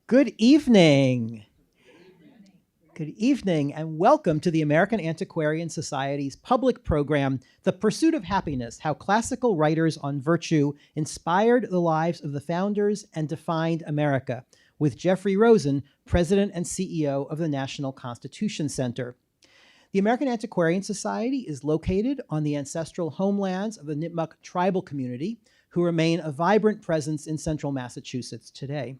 Good evening. Good evening, and welcome to the American Antiquarian Society's public program, The Pursuit of Happiness: How Classical Writers on Virtue Inspired the Lives of the Founders and Defined America, with Jeffrey Rosen, President and CEO of the National Constitution Center. The American Antiquarian Society is located on the ancestral homelands of the Nipmuc tribal community, who remain a vibrant presence in central Massachusetts today.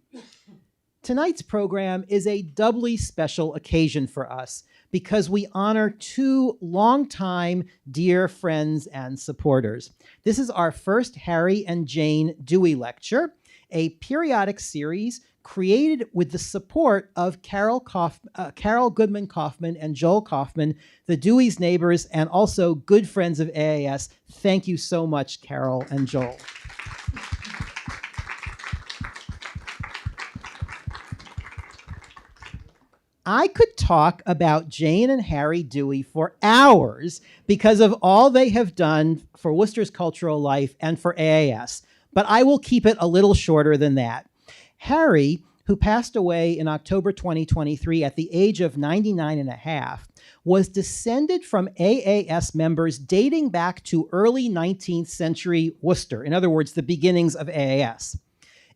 Tonight's program is a doubly special occasion for us because we honor two longtime dear friends and supporters. This is our first Harry and Jane Dewey Lecture, a periodic series created with the support of Carol Goodman Kaufman and Joel Kaufman, the Dewey's neighbors and also good friends of AAS. Thank you so much, Carol and Joel. I could talk about Jane and Harry Dewey for hours because of all they have done for Worcester's cultural life and for AAS, but I will keep it a little shorter than that. Harry, who passed away in October 2023 at the age of 99 and a half, was descended from AAS members dating back to early 19th century Worcester, in other words, the beginnings of AAS.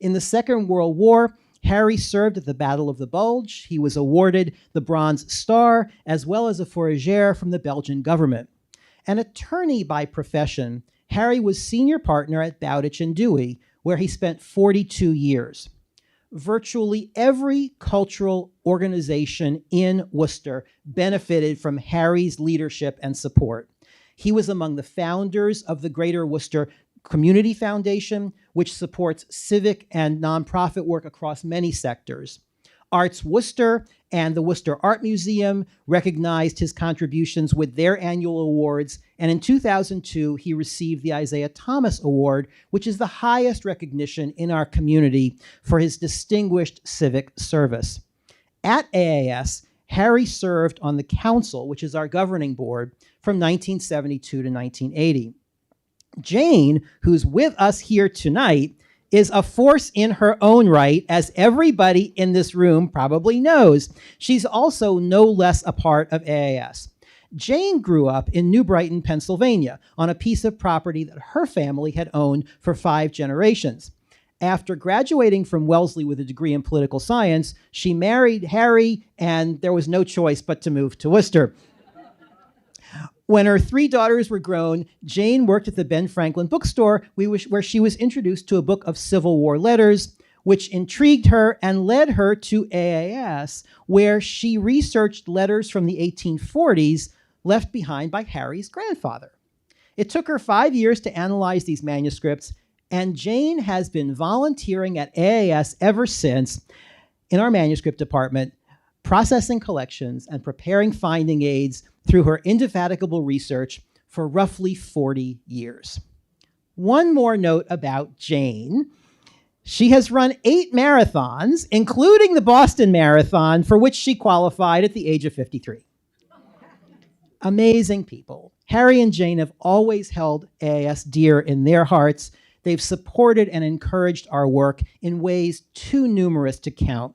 In the Second World War, Harry served at the Battle of the Bulge. He was awarded the Bronze Star, as well as a fourragère from the Belgian government. An attorney by profession, Harry was senior partner at Bowditch and Dewey, where he spent 42 years. Virtually every cultural organization in Worcester benefited from Harry's leadership and support. He was among the founders of the Greater Worcester Community Foundation, which supports civic and nonprofit work across many sectors. Arts Worcester and the Worcester Art Museum recognized his contributions with their annual awards, and in 2002, he received the Isaiah Thomas Award, which is the highest recognition in our community for his distinguished civic service. At AAS, Harry served on the council, which is our governing board, from 1972 to 1980. Jane, who's with us here tonight, is a force in her own right, as everybody in this room probably knows. She's also no less a part of AAS. Jane grew up in New Brighton, Pennsylvania, on a piece of property that her family had owned for 5 generations. After graduating from Wellesley with a degree in political science, she married Harry, and there was no choice but to move to Worcester. When her 3 daughters were grown, Jane worked at the Ben Franklin bookstore, where she was introduced to a book of Civil War letters, which intrigued her and led her to AAS, where she researched letters from the 1840s left behind by Harry's grandfather. It took her 5 years to analyze these manuscripts, and Jane has been volunteering at AAS ever since in our manuscript department, processing collections and preparing finding aids through her indefatigable research for roughly 40 years. One more note about Jane. She has run 8 marathons, including the Boston Marathon, for which she qualified at the age of 53. Amazing people. Harry and Jane have always held AAS dear in their hearts. They've supported and encouraged our work in ways too numerous to count.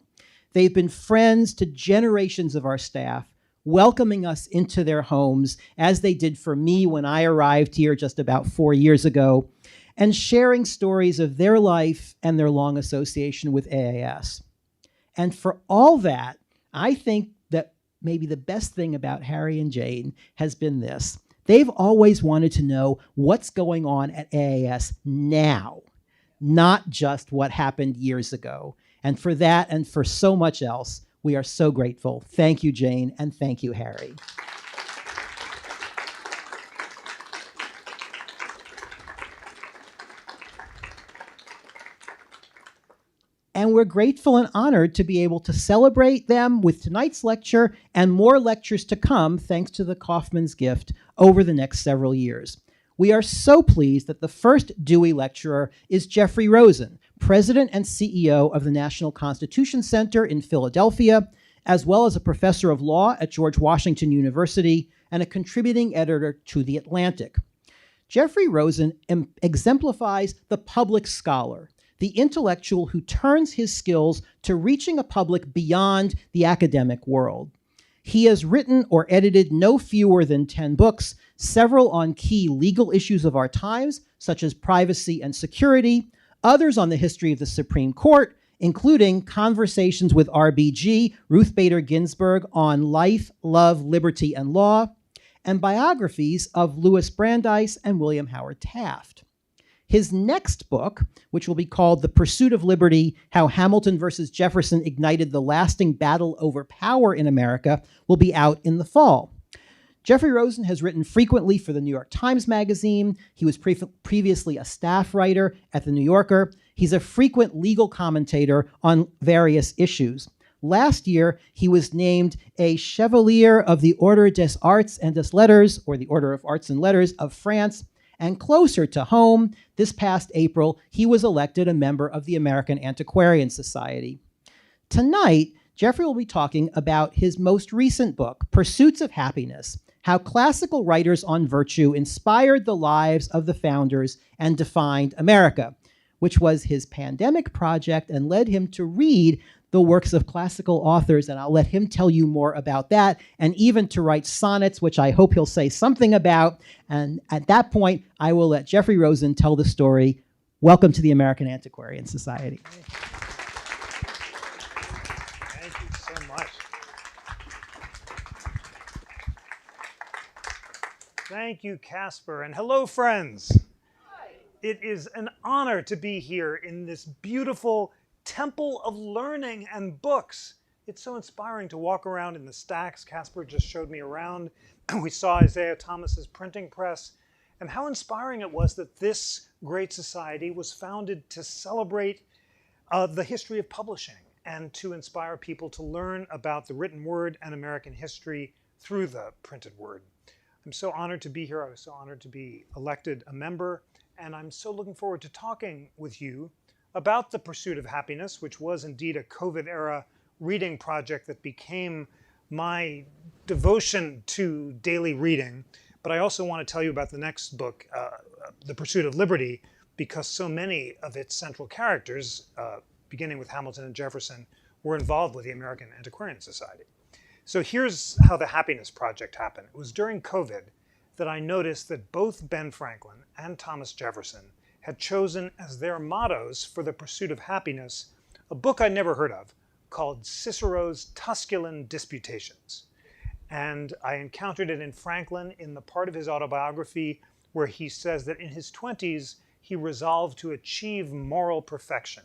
They've been friends to generations of our staff, welcoming us into their homes, as they did for me when I arrived here just about 4 years ago, and sharing stories of their life and their long association with AAS. And for all that, I think that maybe the best thing about Harry and Jane has been this. They've always wanted to know what's going on at AAS now, not just what happened years ago. And for that and for so much else, we are so grateful. Thank you, Jane, and thank you, Harry. And we're grateful and honored to be able to celebrate them with tonight's lecture and more lectures to come, thanks to the Kaufman's gift, over the next several years. We are so pleased that the first Dewey lecturer is Jeffrey Rosen, President and CEO of the National Constitution Center in Philadelphia, as well as a professor of law at George Washington University and a contributing editor to The Atlantic. Jeffrey Rosen exemplifies the public scholar, the intellectual who turns his skills to reaching a public beyond the academic world. He has written or edited no fewer than 10 books, several on key legal issues of our times, such as privacy and security, others on the history of the Supreme Court, including Conversations with RBG, Ruth Bader Ginsburg, on life, love, liberty, and law, and biographies of Louis Brandeis and William Howard Taft. His next book, which will be called The Pursuit of Liberty, How Hamilton versus Jefferson Ignited the Lasting Battle Over Power in America, will be out in the fall. Jeffrey Rosen has written frequently for the New York Times Magazine. He was previously a staff writer at the New Yorker. He's a frequent legal commentator on various issues. Last year, he was named a Chevalier of the Order des Arts et des Lettres, or the Order of Arts and Letters of France. And closer to home, this past April, he was elected a member of the American Antiquarian Society. Tonight, Jeffrey will be talking about his most recent book, Pursuits of Happiness: How Classical Writers on Virtue Inspired the Lives of the Founders and Defined America, which was his pandemic project and led him to read the works of classical authors, and I'll let him tell you more about that, and even to write sonnets, which I hope he'll say something about. And at that point, I will let Jeffrey Rosen tell the story. Welcome to the American Antiquarian Society. Thank you so much. Thank you, Casper, and hello, friends. Hi. It is an honor to be here in this beautiful temple of learning and books. It's so inspiring to walk around in the stacks. Casper just showed me around. We saw Isaiah Thomas's printing press, and how inspiring it was that this great society was founded to celebrate the history of publishing and to inspire people to learn about the written word and American history through the printed word. I'm so honored to be here. I was so honored to be elected a member, and I'm so looking forward to talking with you about The Pursuit of Happiness, which was indeed a COVID-era reading project that became my devotion to daily reading. But I also want to tell you about the next book, The Pursuit of Liberty, because so many of its central characters, beginning with Hamilton and Jefferson, were involved with the American Antiquarian Society. So here's how the Happiness Project happened. It was during COVID that I noticed that both Ben Franklin and Thomas Jefferson had chosen as their mottos for The Pursuit of Happiness a book I'd never heard of called Cicero's Tusculan Disputations. And I encountered it in Franklin in the part of his autobiography where he says that in his 20s, he resolved to achieve moral perfection.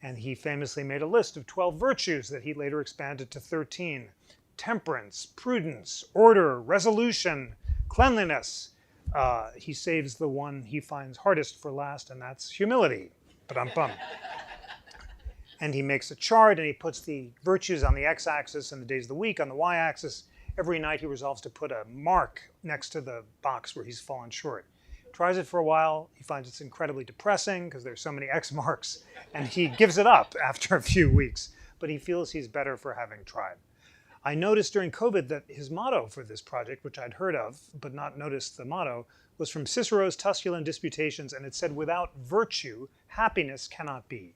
And he famously made a list of 12 virtues that he later expanded to 13. Temperance, prudence, order, resolution, cleanliness. He saves the one he finds hardest for last, and that's humility. Ba-dum-bum. And he makes a chart, and he puts the virtues on the x-axis and the days of the week on the y-axis. Every night he resolves to put a mark next to the box where he's fallen short. Tries it for a while. He finds it's incredibly depressing because there's so many X marks, and he gives it up after a few weeks. But he feels he's better for having tried. I noticed during COVID that his motto for this project, which I'd heard of but not noticed the motto, was from Cicero's Tusculan Disputations, and it said, "Without virtue, happiness cannot be."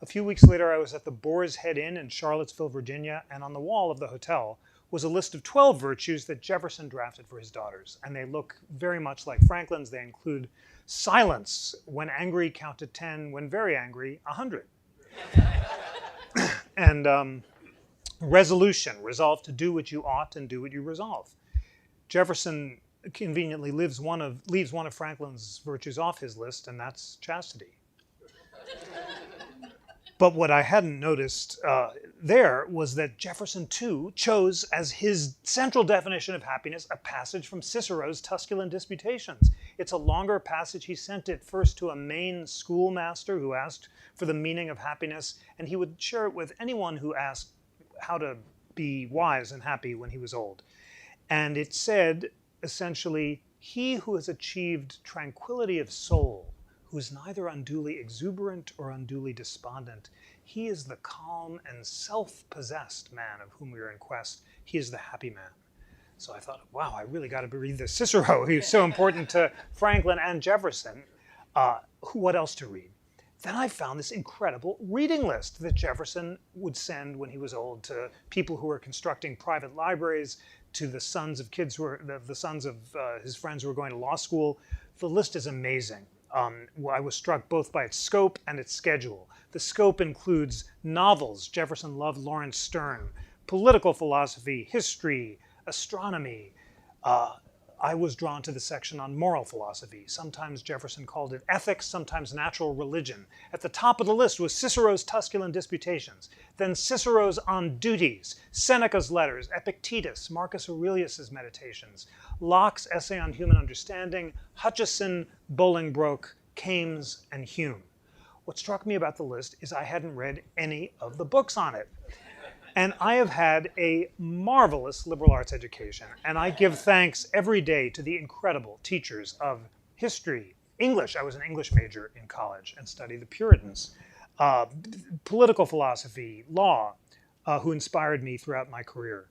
A few weeks later, I was at the Boar's Head Inn in Charlottesville, Virginia, and on the wall of the hotel was a list of 12 virtues that Jefferson drafted for his daughters. And they look very much like Franklin's. They include silence, when angry, count to 10, when very angry, 100. And resolution, resolve to do what you ought and do what you resolve. Jefferson conveniently leaves one of Franklin's virtues off his list, and that's chastity. But what I hadn't noticed there was that Jefferson, too, chose as his central definition of happiness a passage from Cicero's Tusculan Disputations. It's a longer passage. He sent it first to a Maine schoolmaster who asked for the meaning of happiness, and he would share it with anyone who asked how to be wise and happy when he was old. And it said, essentially, he who has achieved tranquility of soul, who is neither unduly exuberant or unduly despondent, he is the calm and self-possessed man of whom we are in quest. He is the happy man. So I thought, wow, I really got to read this Cicero. He was so important to Franklin and Jefferson. What else to read? Then I found this incredible reading list that Jefferson would send when he was old to people who were constructing private libraries, to the sons of kids who were the sons of his friends who were going to law school. The list is amazing. I was struck both by its scope and its schedule. The scope includes novels. Jefferson loved Lawrence Sterne, political philosophy, history, astronomy. I was drawn to the section on moral philosophy. Sometimes Jefferson called it ethics, sometimes natural religion. At the top of the list was Cicero's Tusculan Disputations, then Cicero's On Duties, Seneca's Letters, Epictetus, Marcus Aurelius's Meditations, Locke's Essay on Human Understanding, Hutcheson, Bolingbroke, Kames, and Hume. What struck me about the list is I hadn't read any of the books on it. And I have had a marvelous liberal arts education, and I give thanks every day to the incredible teachers of history, English. I was an English major in college and studied the Puritans, political philosophy, law, who inspired me throughout my career.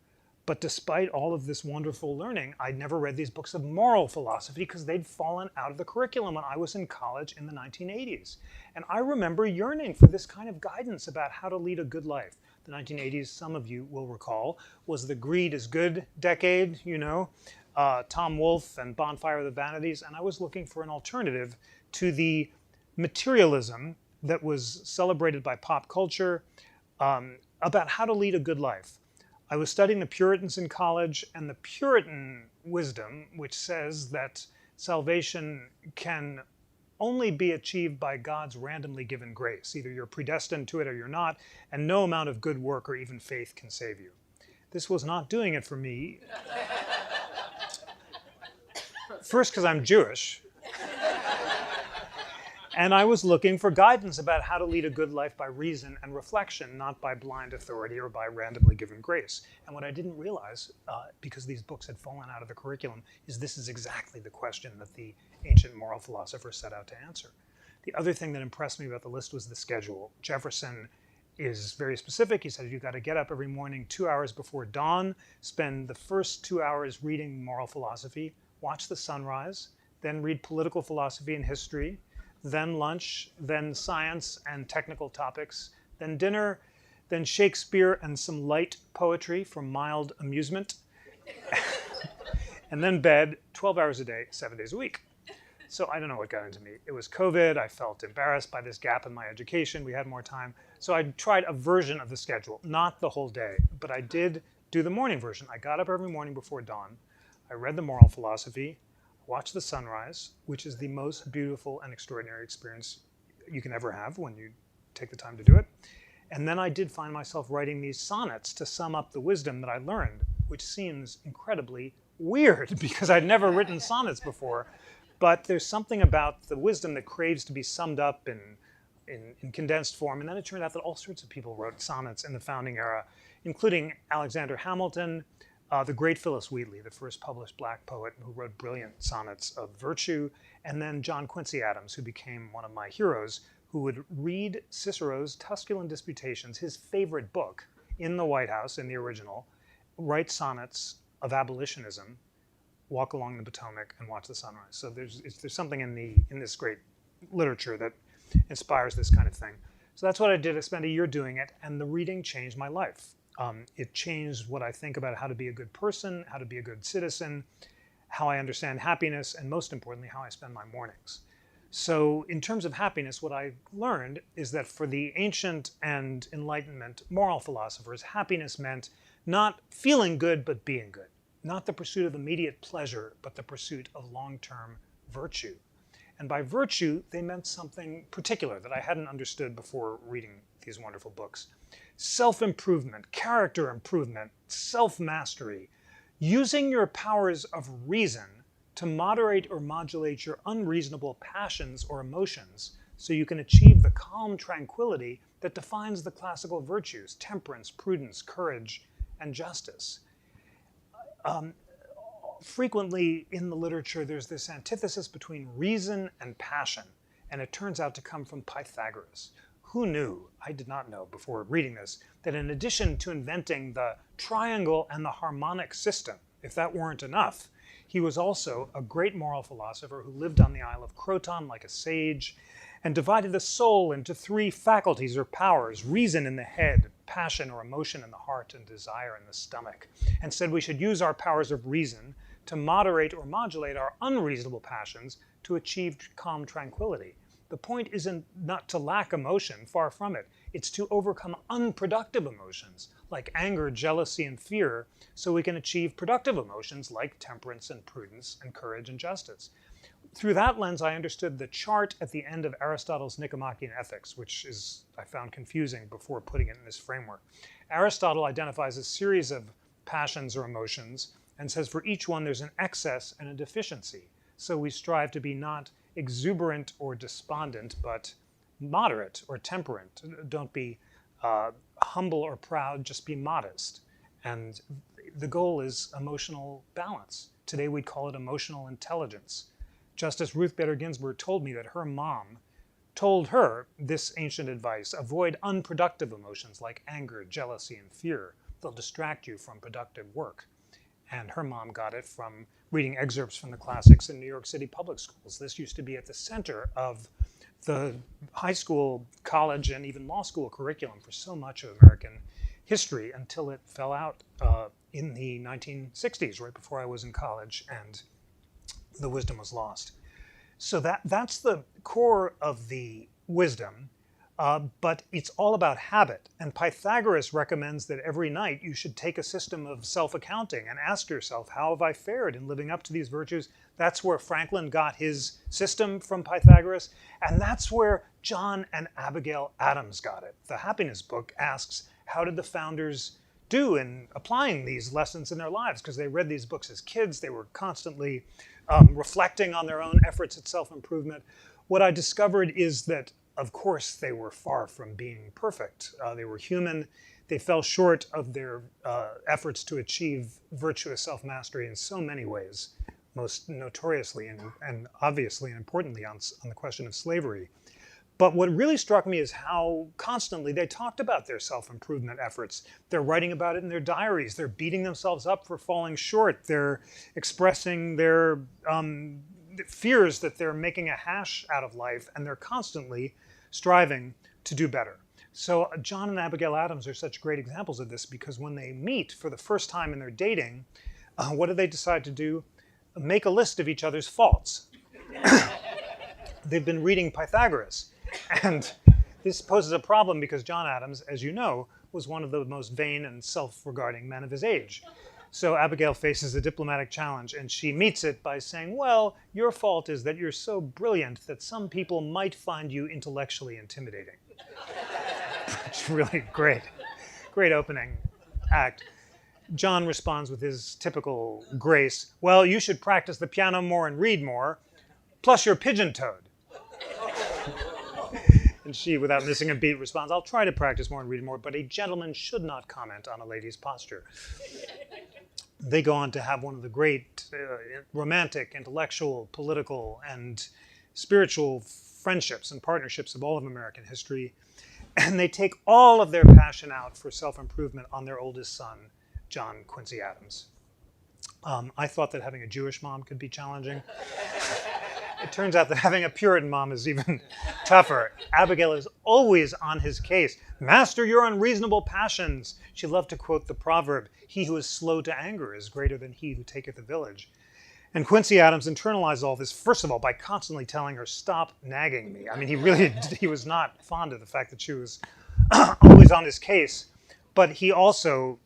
But despite all of this wonderful learning, I'd never read these books of moral philosophy because they'd fallen out of the curriculum when I was in college in the 1980s. And I remember yearning for this kind of guidance about how to lead a good life. The 1980s, some of you will recall, was the greed is good decade, you know, Tom Wolfe and Bonfire of the Vanities, and I was looking for an alternative to the materialism that was celebrated by pop culture about how to lead a good life. I was studying the Puritans in college, and the Puritan wisdom, which says that salvation can only be achieved by God's randomly given grace. Either you're predestined to it or you're not, and no amount of good work or even faith can save you. This was not doing it for me. First, because I'm Jewish. And I was looking for guidance about how to lead a good life by reason and reflection, not by blind authority or by randomly given grace. And what I didn't realize, because these books had fallen out of the curriculum, is this is exactly the question that the ancient moral philosophers set out to answer. The other thing that impressed me about the list was the schedule. Jefferson is very specific. He said you've got to get up every morning 2 hours before dawn, spend the first 2 hours reading moral philosophy, watch the sunrise, then read political philosophy and history, then lunch, then science and technical topics, then dinner, then Shakespeare and some light poetry for mild amusement, and then bed 12 hours a day, 7 days a week. So I don't know what got into me. It was COVID. I felt embarrassed by this gap in my education. We had more time. So I tried a version of the schedule, not the whole day, but I did do the morning version. I got up every morning before dawn. I read the moral philosophy, watch the sunrise, which is the most beautiful and extraordinary experience you can ever have when you take the time to do it. And then I did find myself writing these sonnets to sum up the wisdom that I learned, which seems incredibly weird because I'd never written sonnets before. But there's something about the wisdom that craves to be summed up in condensed form. And then it turned out that all sorts of people wrote sonnets in the founding era, including Alexander Hamilton, the great Phyllis Wheatley, the first published black poet who wrote brilliant sonnets of virtue, and then John Quincy Adams, who became one of my heroes, who would read Cicero's Tusculan Disputations, his favorite book, in the White House, in the original, write sonnets of abolitionism, walk along the Potomac, and watch the sunrise. So there's something in this great literature that inspires this kind of thing. So that's what I did. I spent a year doing it, and the reading changed my life. It changed what I think about how to be a good person, how to be a good citizen, how I understand happiness, and most importantly, how I spend my mornings. So in terms of happiness, what I learned is that for the ancient and Enlightenment moral philosophers, happiness meant not feeling good, but being good. Not the pursuit of immediate pleasure, but the pursuit of long-term virtue. And by virtue, they meant something particular that I hadn't understood before reading these wonderful books. Self-improvement, character improvement, self-mastery, using your powers of reason to moderate or modulate your unreasonable passions or emotions so you can achieve the calm tranquility that defines the classical virtues, temperance, prudence, courage, and justice. Frequently in the literature, there's this antithesis between reason and passion, and it turns out to come from Pythagoras. Who knew, I did not know before reading this, that in addition to inventing the triangle and the harmonic system, if that weren't enough, he was also a great moral philosopher who lived on the Isle of Croton like a sage, and divided the soul into three faculties or powers: reason in the head, passion or emotion in the heart, and desire in the stomach, and said we should use our powers of reason to moderate or modulate our unreasonable passions to achieve calm tranquility. The point isn't not to lack emotion, far from it. It's to overcome unproductive emotions like anger, jealousy, and fear, so we can achieve productive emotions like temperance and prudence and courage and justice. Through that lens, I understood the chart at the end of Aristotle's Nicomachean Ethics, which I found confusing before putting it in this framework. Aristotle identifies a series of passions or emotions and says for each one there's an excess and a deficiency. So we strive to be not exuberant or despondent, but moderate or temperate. Don't be humble or proud, just be modest. And the goal is emotional balance. Today we'd call it emotional intelligence. Justice Ruth Bader Ginsburg told me that her mom told her this ancient advice: avoid unproductive emotions like anger, jealousy, and fear. They'll distract you from productive work. And her mom got it from reading excerpts from the classics in New York City public schools. This used to be at the center of the high school, college, and even law school curriculum for so much of American history until it fell out in the 1960s, right before I was in college, and the wisdom was lost. So that's the core of the wisdom. But it's all about habit. And Pythagoras recommends that every night you should take a system of self-accounting and ask yourself, how have I fared in living up to these virtues? That's where Franklin got his system from Pythagoras. And that's where John and Abigail Adams got it. The Happiness book asks, how did the founders do in applying these lessons in their lives? Because they read these books as kids. They were constantly reflecting on their own efforts at self-improvement. What I discovered is that of course, they were far from being perfect. They were human. They fell short of their efforts to achieve virtuous self-mastery in so many ways, most notoriously and obviously and importantly on the question of slavery. But what really struck me is how constantly they talked about their self-improvement efforts. They're writing about it in their diaries. They're beating themselves up for falling short. They're expressing their fears that they're making a hash out of life, and they're constantly striving to do better. So John and Abigail Adams are such great examples of this, because when they meet for the first time in their dating, what do they decide to do? Make a list of each other's faults. They've been reading Pythagoras. And this poses a problem because John Adams, as you know, was one of the most vain and self-regarding men of his age. So Abigail faces a diplomatic challenge, and she meets it by saying, well, your fault is that you're so brilliant that some people might find you intellectually intimidating. It's really great opening act. John responds with his typical grace, well, you should practice the piano more and read more, plus you're pigeon-toed. And she, without missing a beat, responds, I'll try to practice more and read more, but a gentleman should not comment on a lady's posture. They go on to have one of the great romantic, intellectual, political, and spiritual friendships and partnerships of all of American history. And they take all of their passion out for self-improvement on their oldest son, John Quincy Adams. I thought that having a Jewish mom could be challenging. It turns out that having a Puritan mom is even tougher. Abigail is always on his case. Master your unreasonable passions. She loved to quote the proverb, he who is slow to anger is greater than he who taketh a village. And Quincy Adams internalized all this, first of all, by constantly telling her, stop nagging me. I mean, he was not fond of the fact that she was always on his case. But he also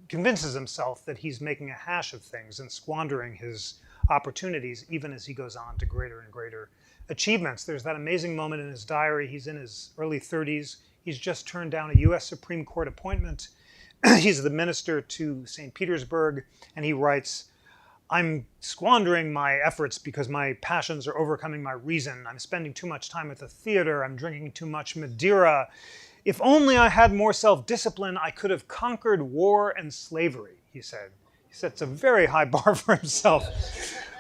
convinces himself that he's making a hash of things and squandering his opportunities, even as he goes on to greater and greater achievements. There's that amazing moment in his diary. He's in his early 30s. He's just turned down a U.S. Supreme Court appointment. He's the minister to St. Petersburg, and he writes, I'm squandering my efforts because my passions are overcoming my reason. I'm spending too much time at the theater. I'm drinking too much Madeira. If only I had more self-discipline, I could have conquered war and slavery, he said. He sets a very high bar for himself.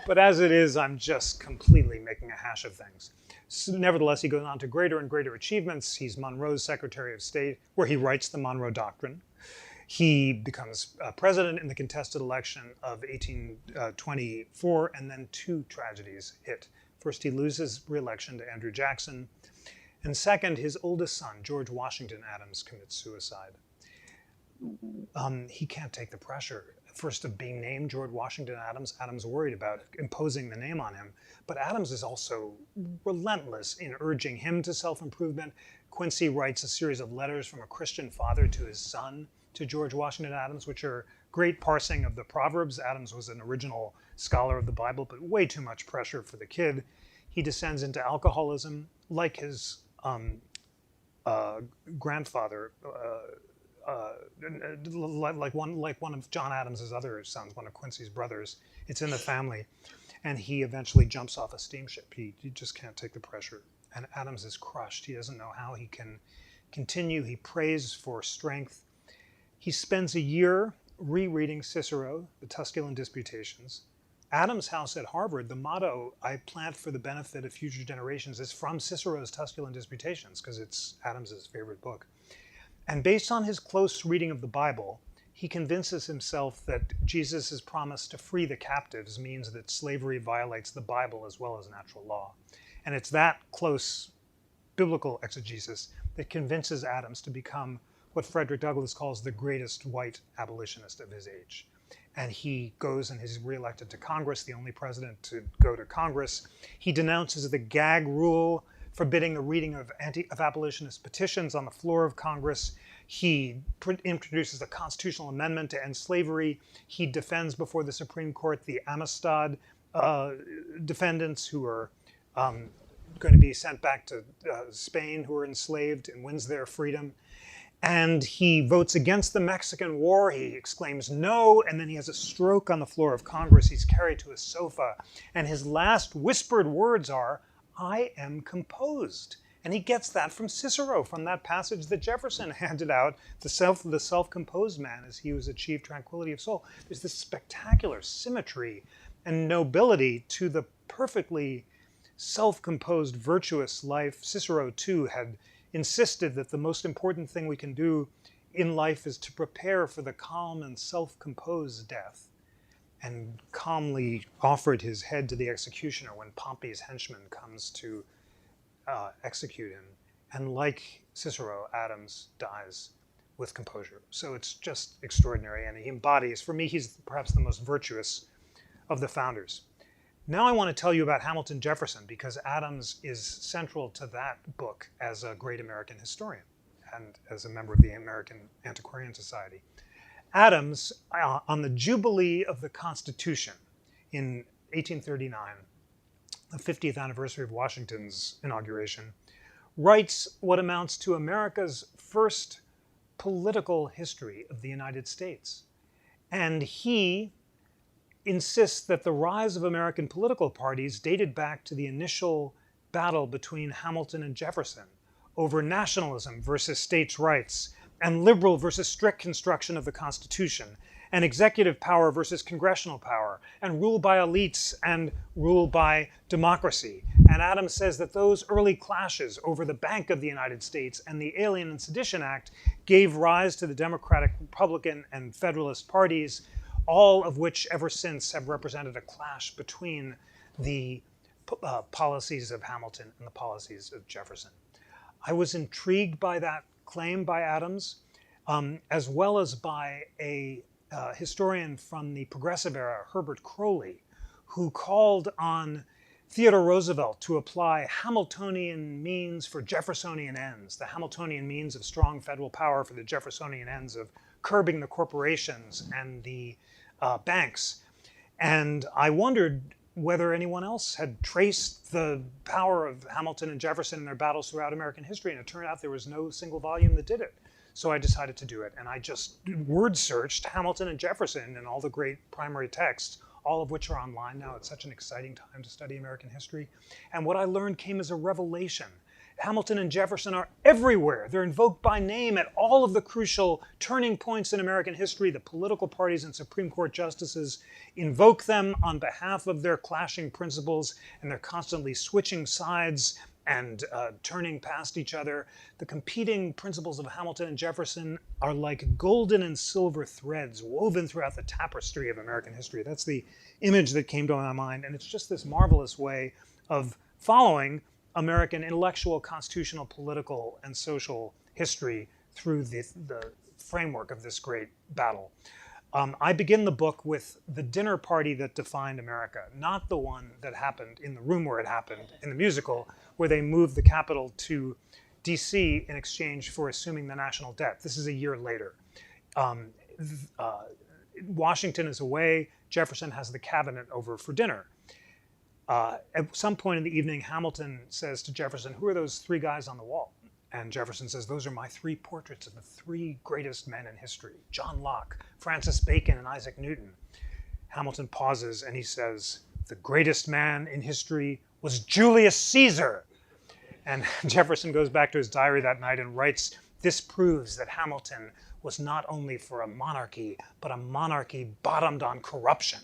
But as it is, I'm just completely making a hash of things. So nevertheless, he goes on to greater and greater achievements. He's Monroe's Secretary of State, where he writes the Monroe Doctrine. He becomes president in the contested election of 1824, and then two tragedies hit. First, he loses re-election to Andrew Jackson. And second, his oldest son, George Washington Adams, commits suicide. He can't take the pressure. First, of being named George Washington Adams. Adams worried about imposing the name on him. But Adams is also relentless in urging him to self-improvement. Quincy writes a series of letters from a Christian father to his son, to George Washington Adams, which are great parsing of the Proverbs. Adams was an original scholar of the Bible, but way too much pressure for the kid. He descends into alcoholism, like his grandfather, like one of John Adams's other sons, one of Quincy's brothers. It's in the family, and he eventually jumps off a steamship. He just can't take the pressure, and Adams is crushed. He doesn't know how he can continue. He prays for strength. He spends a year rereading Cicero, the Tusculan Disputations. Adams' house at Harvard, the motto, "I plant for the benefit of future generations," is from Cicero's Tusculan Disputations, because it's Adams's favorite book. And based on his close reading of the Bible, he convinces himself that Jesus' promise to free the captives means that slavery violates the Bible as well as natural law. And it's that close biblical exegesis that convinces Adams to become what Frederick Douglass calls the greatest white abolitionist of his age. And he goes and is reelected to Congress, the only president to go to Congress. He denounces the gag rule, forbidding the reading of abolitionist petitions on the floor of Congress. He introduces a constitutional amendment to end slavery. He defends before the Supreme Court the Amistad defendants who are going to be sent back to Spain, who are enslaved, and wins their freedom. And he votes against the Mexican War. He exclaims no, and then he has a stroke on the floor of Congress. He's carried to a sofa, and his last whispered words are, "I am composed." And he gets that from Cicero, from that passage that Jefferson handed out, the self-composed man as he who has achieved tranquility of soul. There's this spectacular symmetry and nobility to the perfectly self-composed, virtuous life. Cicero, too, had insisted that the most important thing we can do in life is to prepare for the calm and self-composed death, and calmly offered his head to the executioner when Pompey's henchman comes to execute him. And like Cicero, Adams dies with composure. So it's just extraordinary, and he embodies, for me, he's perhaps the most virtuous of the founders. Now I want to tell you about Hamilton Jefferson, because Adams is central to that book as a great American historian and as a member of the American Antiquarian Society. Adams, on the Jubilee of the Constitution in 1839, the 50th anniversary of Washington's inauguration, writes what amounts to America's first political history of the United States. And he insists that the rise of American political parties dated back to the initial battle between Hamilton and Jefferson over nationalism versus states' rights, and liberal versus strict construction of the Constitution, and executive power versus congressional power, and rule by elites and rule by democracy. And Adams says that those early clashes over the Bank of the United States and the Alien and Sedition Act gave rise to the Democratic, Republican, and Federalist parties, all of which ever since have represented a clash between the policies of Hamilton and the policies of Jefferson. I was intrigued by that claim by Adams, as well as by a historian from the Progressive era, Herbert Crowley, who called on Theodore Roosevelt to apply Hamiltonian means for Jeffersonian ends, the Hamiltonian means of strong federal power for the Jeffersonian ends of curbing the corporations and the banks. And I wondered whether anyone else had traced the power of Hamilton and Jefferson in their battles throughout American history, and it turned out there was no single volume that did it. So I decided to do it, and I just word searched Hamilton and Jefferson and all the great primary texts, all of which are online now. It's such an exciting time to study American history. And what I learned came as a revelation. Hamilton and Jefferson are everywhere. They're invoked by name at all of the crucial turning points in American history. The political parties and Supreme Court justices invoke them on behalf of their clashing principles, and they're constantly switching sides and turning past each other. The competing principles of Hamilton and Jefferson are like golden and silver threads woven throughout the tapestry of American history. That's the image that came to my mind, and it's just this marvelous way of following American intellectual, constitutional, political, and social history through the framework of this great battle. I begin the book with the dinner party that defined America, not the one that happened in the room where it happened in the musical, where they moved the capital to DC in exchange for assuming the national debt. This is a year later. Washington is away. Jefferson has the cabinet over for dinner. At some point in the evening, Hamilton says to Jefferson, "Who are those three guys on the wall?" And Jefferson says, "Those are my three portraits of the three greatest men in history, John Locke, Francis Bacon, and Isaac Newton." Hamilton pauses and he says, "The greatest man in history was Julius Caesar." And Jefferson goes back to his diary that night and writes, "This proves that Hamilton was not only for a monarchy, but a monarchy bottomed on corruption."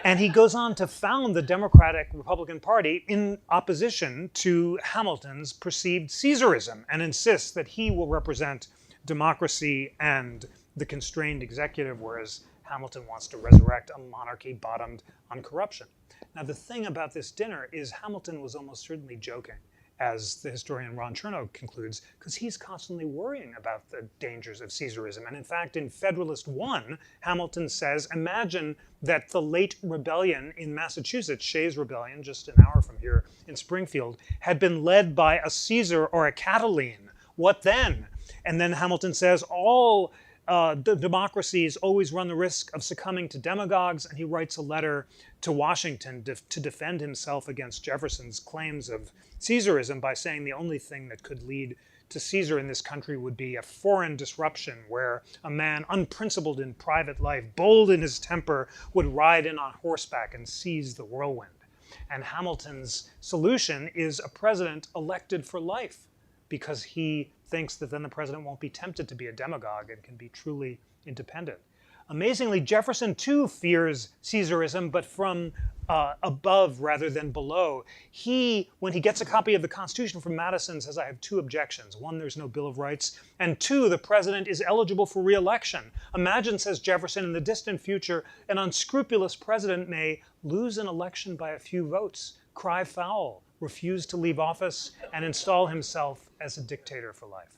And he goes on to found the Democratic Republican Party in opposition to Hamilton's perceived Caesarism and insists that he will represent democracy and the constrained executive, whereas Hamilton wants to resurrect a monarchy bottomed on corruption. Now, the thing about this dinner is Hamilton was almost certainly joking, as the historian Ron Chernow concludes, because he's constantly worrying about the dangers of Caesarism. And in fact, in Federalist I, Hamilton says, imagine that the late rebellion in Massachusetts, Shays' Rebellion, just an hour from here in Springfield, had been led by a Caesar or a Catiline. What then? And then Hamilton says, all the democracies always run the risk of succumbing to demagogues, and he writes a letter to Washington to defend himself against Jefferson's claims of Caesarism by saying the only thing that could lead to Caesar in this country would be a foreign disruption where a man unprincipled in private life, bold in his temper, would ride in on horseback and seize the whirlwind. And Hamilton's solution is a president elected for life, because he thinks that then the president won't be tempted to be a demagogue and can be truly independent. Amazingly, Jefferson too fears Caesarism, but from above rather than below. He, when he gets a copy of the Constitution from Madison, says, "I have two objections. One, there's no Bill of Rights, and two, the president is eligible for re-election. Imagine," says Jefferson, "in the distant future, an unscrupulous president may lose an election by a few votes, cry foul, refuse to leave office, and install himself as a dictator for life."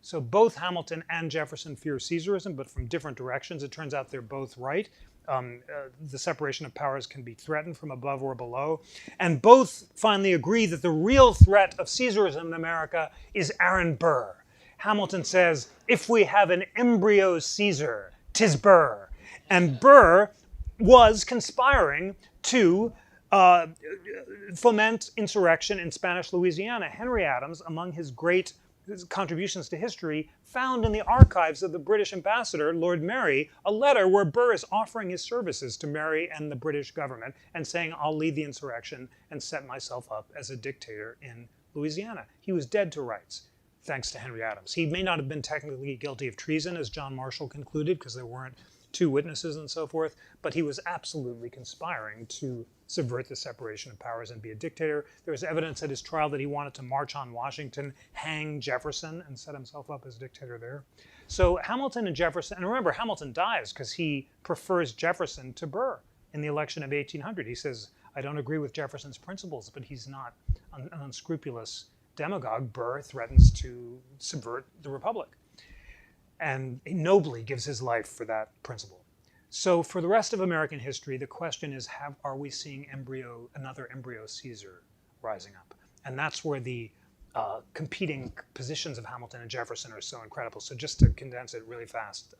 So both Hamilton and Jefferson fear Caesarism, but from different directions. It turns out they're both right. The separation of powers can be threatened from above or below. And both finally agree that the real threat of Caesarism in America is Aaron Burr. Hamilton says, "If we have an embryo Caesar, 'tis Burr." And Burr was conspiring to foment insurrection in Spanish Louisiana. Henry Adams, among his great contributions to history, found in the archives of the British ambassador, Lord Mary, a letter where Burr is offering his services to Mary and the British government and saying, "I'll lead the insurrection and set myself up as a dictator in Louisiana." He was dead to rights, thanks to Henry Adams. He may not have been technically guilty of treason, as John Marshall concluded, because there weren't two witnesses and so forth, but he was absolutely conspiring to subvert the separation of powers and be a dictator. There was evidence at his trial that he wanted to march on Washington, hang Jefferson, and set himself up as dictator there. So Hamilton and Jefferson, and remember, Hamilton dies because he prefers Jefferson to Burr in the election of 1800. He says, "I don't agree with Jefferson's principles, but he's not an unscrupulous demagogue. Burr threatens to subvert the Republic." And he nobly gives his life for that principle. So for the rest of American history, the question is, are we seeing another embryo Caesar rising up? And that's where the competing positions of Hamilton and Jefferson are so incredible. So just to condense it really fast,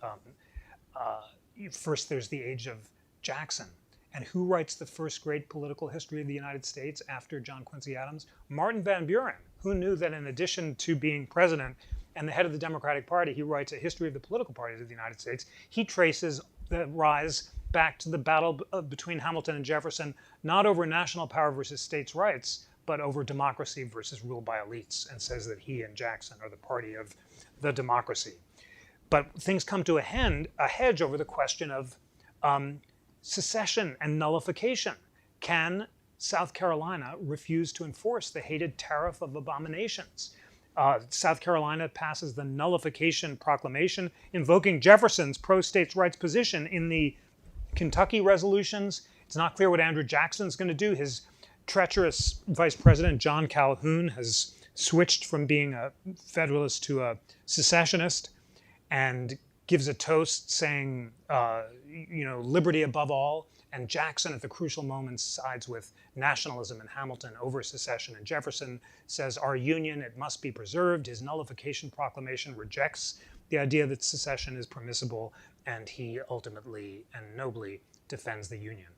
first there's the age of Jackson. And who writes the first great political history of the United States after John Quincy Adams? Martin Van Buren, who knew that in addition to being president and the head of the Democratic Party, he writes a history of the political parties of the United States. He traces the rise back to the battle between Hamilton and Jefferson, not over national power versus states' rights, but over democracy versus rule by elites, and says that he and Jackson are the party of the democracy. But things come to a hedge over the question of secession and nullification. Can South Carolina refuse to enforce the hated tariff of abominations? South Carolina passes the nullification proclamation, invoking Jefferson's pro-states' rights position in the Kentucky resolutions. It's not clear what Andrew Jackson's going to do. His treacherous Vice President John Calhoun has switched from being a Federalist to a secessionist and gives a toast saying, liberty above all. And Jackson, at the crucial moment, sides with nationalism and Hamilton over secession. And Jefferson says, our Union, it must be preserved. His nullification proclamation rejects the idea that secession is permissible, and he ultimately and nobly defends the Union.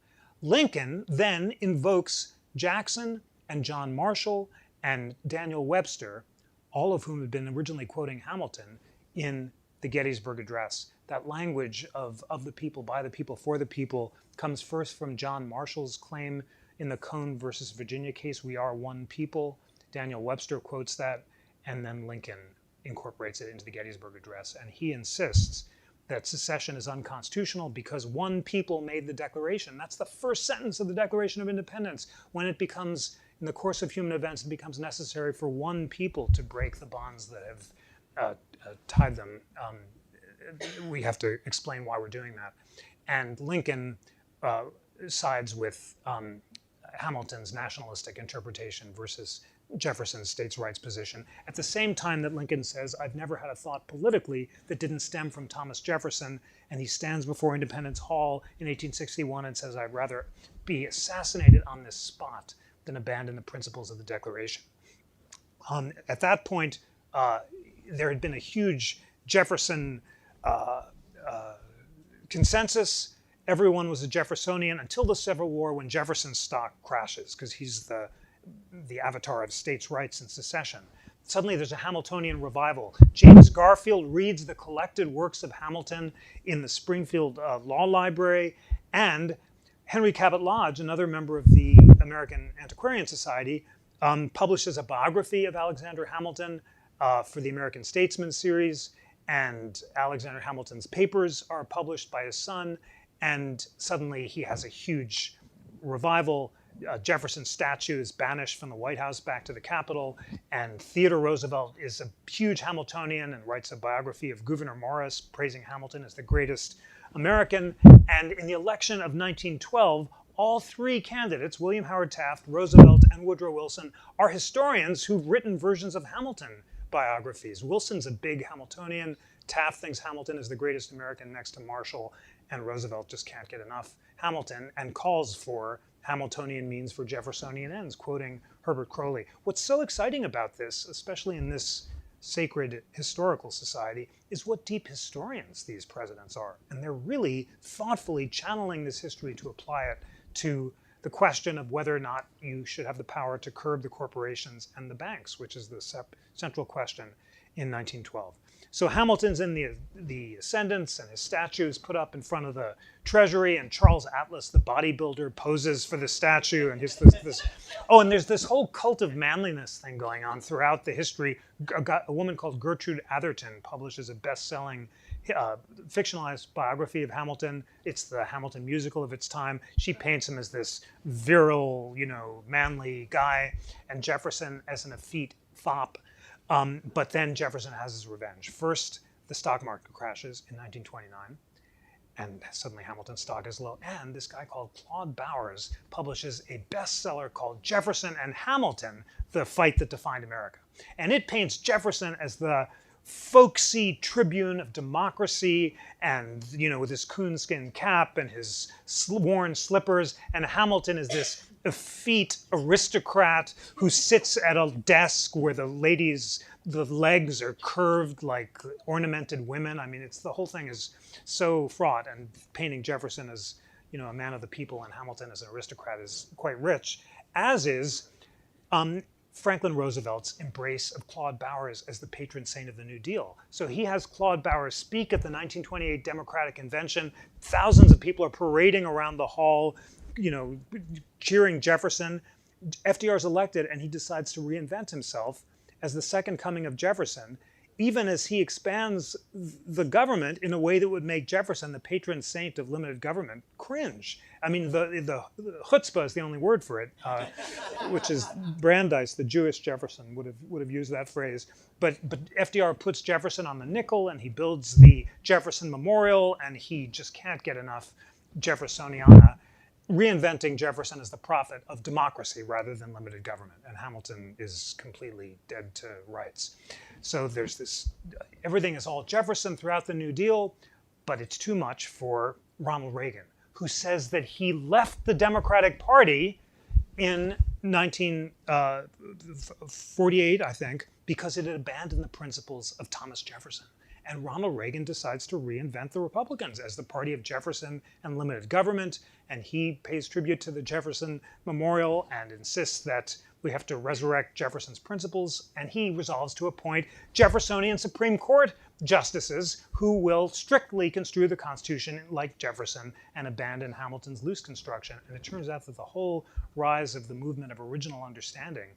Lincoln then invokes Jackson and John Marshall and Daniel Webster, all of whom had been originally quoting Hamilton, in the Gettysburg Address. That language of the people, by the people, for the people, comes first from John Marshall's claim in the Cone versus Virginia case, we are one people. Daniel Webster quotes that, and then Lincoln incorporates it into the Gettysburg Address. And he insists that secession is unconstitutional because one people made the Declaration. That's the first sentence of the Declaration of Independence. When it becomes, in the course of human events, it becomes necessary for one people to break the bonds that have tied them. We have to explain why we're doing that. And Lincoln sides with Hamilton's nationalistic interpretation versus Jefferson's states' rights position. At the same time that Lincoln says, I've never had a thought politically that didn't stem from Thomas Jefferson, and he stands before Independence Hall in 1861 and says, I'd rather be assassinated on this spot than abandon the principles of the Declaration. At that point, there had been a huge Jefferson consensus. Everyone was a Jeffersonian until the Civil War, when Jefferson's stock crashes because he's the avatar of states' rights and secession. Suddenly there's a Hamiltonian revival. James Garfield reads the collected works of Hamilton in the Springfield Law Library, and Henry Cabot Lodge, another member of the American Antiquarian Society, publishes a biography of Alexander Hamilton for the American Statesman series, and Alexander Hamilton's papers are published by his son, and suddenly he has a huge revival. Jefferson's statue is banished from the White House back to the Capitol, and Theodore Roosevelt is a huge Hamiltonian and writes a biography of Gouverneur Morris, praising Hamilton as the greatest American. And in the election of 1912, all three candidates, William Howard Taft, Roosevelt, and Woodrow Wilson, are historians who've written versions of Hamilton biographies. Wilson's a big Hamiltonian. Taft thinks Hamilton is the greatest American next to Marshall, and Roosevelt just can't get enough Hamilton and calls for Hamiltonian means for Jeffersonian ends, quoting Herbert Croly. What's so exciting about this, especially in this sacred historical society, is what deep historians these presidents are. And they're really thoughtfully channeling this history to apply it to the question of whether or not you should have the power to curb the corporations and the banks, which is the central question in 1912. So Hamilton's in the ascendance, and his statue is put up in front of the Treasury, and Charles Atlas, the bodybuilder, poses for the statue, and and there's this whole cult of manliness thing going on throughout the history. A woman called Gertrude Atherton publishes a best-selling fictionalized biography of Hamilton. It's the Hamilton musical of its time. She paints him as this virile, manly guy, and Jefferson as an effete fop. But then Jefferson has his revenge. First, the stock market crashes in 1929, and suddenly Hamilton's stock is low. And this guy called Claude Bowers publishes a bestseller called Jefferson and Hamilton, The Fight That Defined America. And it paints Jefferson as the folksy tribune of democracy, and with his coonskin cap and his worn slippers, and Hamilton is this effete aristocrat who sits at a desk where the legs are curved like ornamented women. I mean, the whole thing is so fraught, and painting Jefferson as a man of the people and Hamilton as an aristocrat is quite rich, as is Franklin Roosevelt's embrace of Claude Bowers as the patron saint of the New Deal. So he has Claude Bowers speak at the 1928 Democratic Convention. Thousands of people are parading around the hall, cheering Jefferson. FDR's elected, and he decides to reinvent himself as the second coming of Jefferson, even as he expands the government in a way that would make Jefferson, the patron saint of limited government, cringe. I mean, the chutzpah is the only word for it, which is Brandeis, the Jewish Jefferson, would have used that phrase. But FDR puts Jefferson on the nickel, and he builds the Jefferson Memorial, and he just can't get enough Jeffersoniana. reinventing Jefferson as the prophet of democracy rather than limited government. And Hamilton is completely dead to rights. So there's this, everything is all Jefferson throughout the New Deal, but it's too much for Ronald Reagan, who says that he left the Democratic Party in 1948, I think, because it had abandoned the principles of Thomas Jefferson. And Ronald Reagan decides to reinvent the Republicans as the party of Jefferson and limited government. And he pays tribute to the Jefferson Memorial and insists that we have to resurrect Jefferson's principles. And he resolves to appoint Jeffersonian Supreme Court justices who will strictly construe the Constitution like Jefferson and abandon Hamilton's loose construction. And it turns out that the whole rise of the movement of original understanding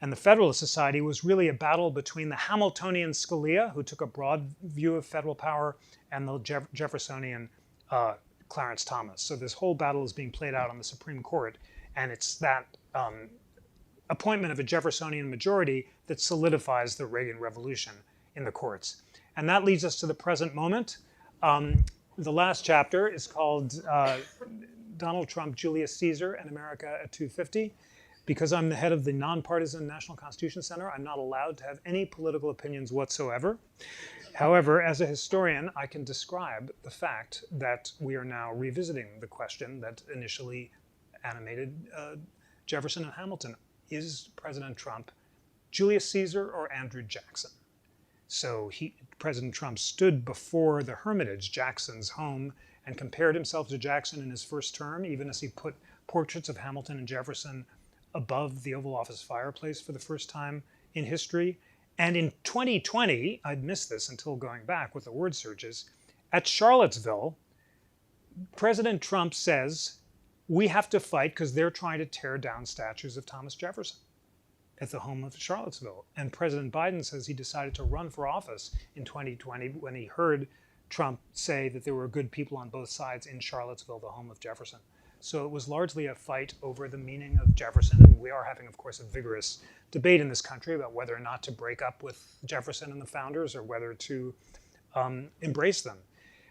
and the Federalist Society was really a battle between the Hamiltonian Scalia, who took a broad view of federal power, and the Jeffersonian Clarence Thomas. So this whole battle is being played out on the Supreme Court, and it's that appointment of a Jeffersonian majority that solidifies the Reagan Revolution in the courts. And that leads us to the present moment. The last chapter is called Donald Trump, Julius Caesar, and America at 250. Because I'm the head of the nonpartisan National Constitution Center, I'm not allowed to have any political opinions whatsoever. However, as a historian, I can describe the fact that we are now revisiting the question that initially animated Jefferson and Hamilton. Is President Trump Julius Caesar or Andrew Jackson? So President Trump stood before the Hermitage, Jackson's home, and compared himself to Jackson in his first term, even as he put portraits of Hamilton and Jefferson above the Oval Office fireplace for the first time in history. And in 2020, I'd missed this until going back with the word searches, at Charlottesville, President Trump says, we have to fight because they're trying to tear down statues of Thomas Jefferson at the home of Charlottesville. And President Biden says he decided to run for office in 2020 when he heard Trump say that there were good people on both sides in Charlottesville, the home of Jefferson. So it was largely a fight over the meaning of Jefferson. And we are having, of course, a vigorous debate in this country about whether or not to break up with Jefferson and the founders or whether to embrace them.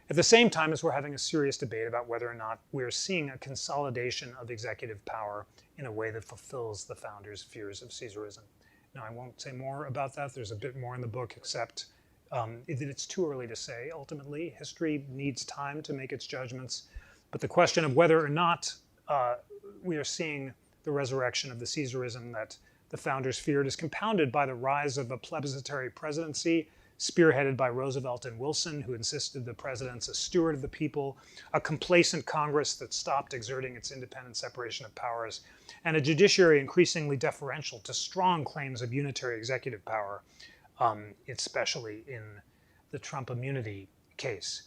At the same time as we're having a serious debate about whether or not we're seeing a consolidation of executive power in a way that fulfills the founders' fears of Caesarism. Now, I won't say more about that. There's a bit more in the book, except that it's too early to say. Ultimately, history needs time to make its judgments. But the question of whether or not we are seeing the resurrection of the Caesarism that the founders feared is compounded by the rise of a plebiscitary presidency spearheaded by Roosevelt and Wilson, who insisted the president's a steward of the people, a complacent Congress that stopped exerting its independent separation of powers, and a judiciary increasingly deferential to strong claims of unitary executive power, especially in the Trump immunity case.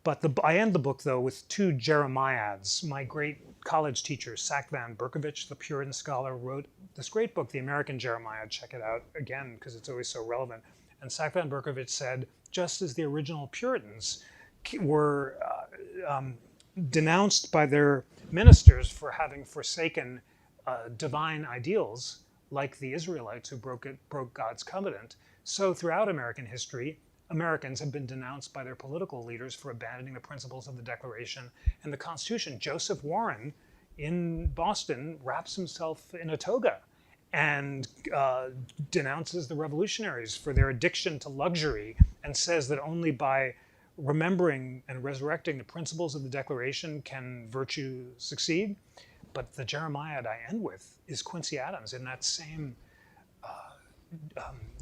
But I end the book, though, with two Jeremiads. My great college teacher, Sack Van Berkovich, the Puritan scholar, wrote this great book, The American Jeremiad. Check it out again, because it's always so relevant. And Sack Van Berkovich said, just as the original Puritans were denounced by their ministers for having forsaken divine ideals, like the Israelites who broke God's covenant, so throughout American history, Americans have been denounced by their political leaders for abandoning the principles of the Declaration and the Constitution. Joseph Warren in Boston wraps himself in a toga and denounces the revolutionaries for their addiction to luxury and says that only by remembering and resurrecting the principles of the Declaration can virtue succeed. But the Jeremiad I end with is Quincy Adams in that same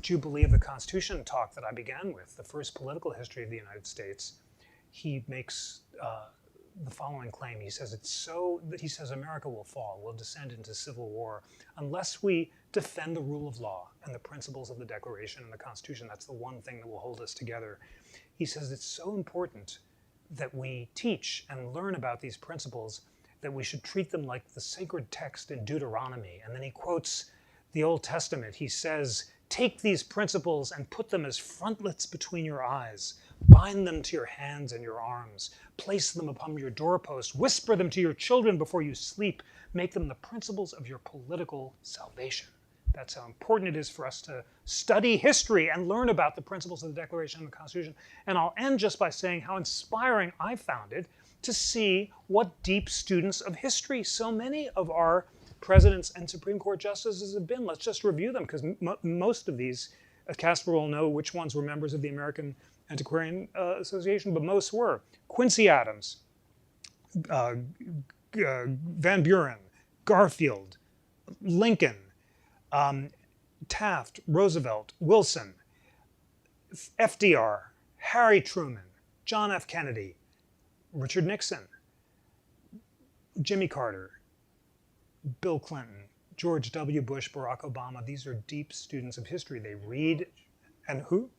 Jubilee of the Constitution talk that I began with, the first political history of the United States. He makes the following claim. He says America will fall, will descend into civil war unless we defend the rule of law and the principles of the Declaration and the Constitution. That's the one thing that will hold us together. He says it's so important that we teach and learn about these principles that we should treat them like the sacred text in Deuteronomy. And then he quotes the Old Testament. He says, take these principles and put them as frontlets between your eyes. Bind them to your hands and your arms. Place them upon your doorpost. Whisper them to your children before you sleep. Make them the principles of your political salvation. That's how important it is for us to study history and learn about the principles of the Declaration and the Constitution. And I'll end just by saying how inspiring I found it to see what deep students of history so many of our presidents and Supreme Court justices have been. Let's just review them, because most of these, Casper will know which ones were members of the American Antiquarian Association, but most were. Quincy Adams, Van Buren, Garfield, Lincoln, Taft, Roosevelt, Wilson, FDR, Harry Truman, John F. Kennedy, Richard Nixon, Jimmy Carter, Bill Clinton, George W. Bush, Barack Obama. These are deep students of history. They read, and who?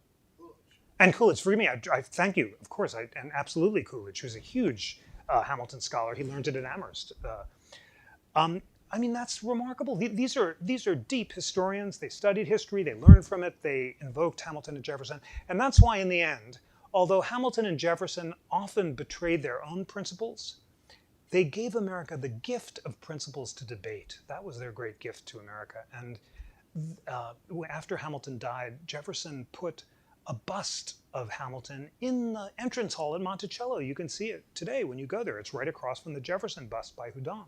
And Coolidge. Forgive me, I thank you. Of course, and absolutely Coolidge, who's a huge Hamilton scholar. He learned it at Amherst. I mean, that's remarkable. These are deep historians. They studied history. They learned from it. They invoked Hamilton and Jefferson. And that's why, in the end, although Hamilton and Jefferson often betrayed their own principles, they gave America the gift of principles to debate. That was their great gift to America. And after Hamilton died, Jefferson put a bust of Hamilton in the entrance hall at Monticello. You can see it today when you go there. It's right across from the Jefferson bust by Houdon.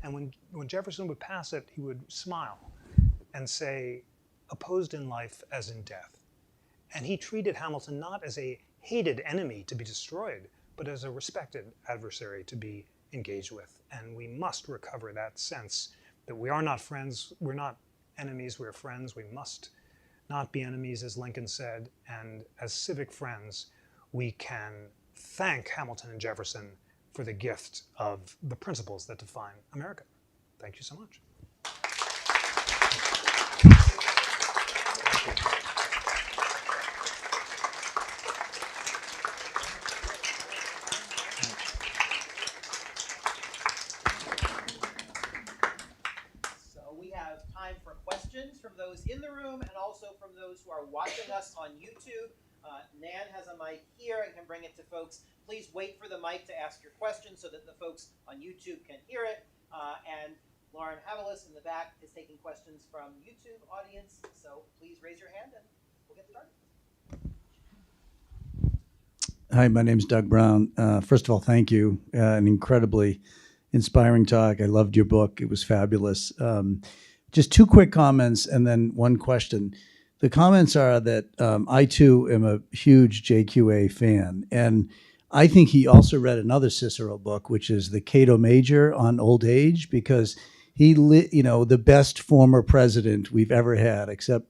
And when Jefferson would pass it, he would smile and say, "Opposed in life as in death." And he treated Hamilton not as a hated enemy to be destroyed, but as a respected adversary to be engaged with. And we must recover that sense that we are not friends, we're not enemies, we're friends. We must not be enemies, as Lincoln said. And as civic friends, we can thank Hamilton and Jefferson for the gift of the principles that define America. Thank you so much. So we have time for questions from those in the room and also from those who are watching us on YouTube. Nan has a mic here and can bring it to folks. Please wait for the mic to ask your question so that the folks on YouTube can hear it. And Lauren Havelis in the back is taking questions from YouTube audience. So please raise your hand and we'll get started. Hi, my name's Doug Brown. First of all, thank you. An incredibly inspiring talk. I loved your book. It was fabulous. Just two quick comments and then one question. The comments are that I, too, am a huge JQA fan. And I think he also read another Cicero book, which is the Cato Major on old age, because he, the best former president we've ever had, except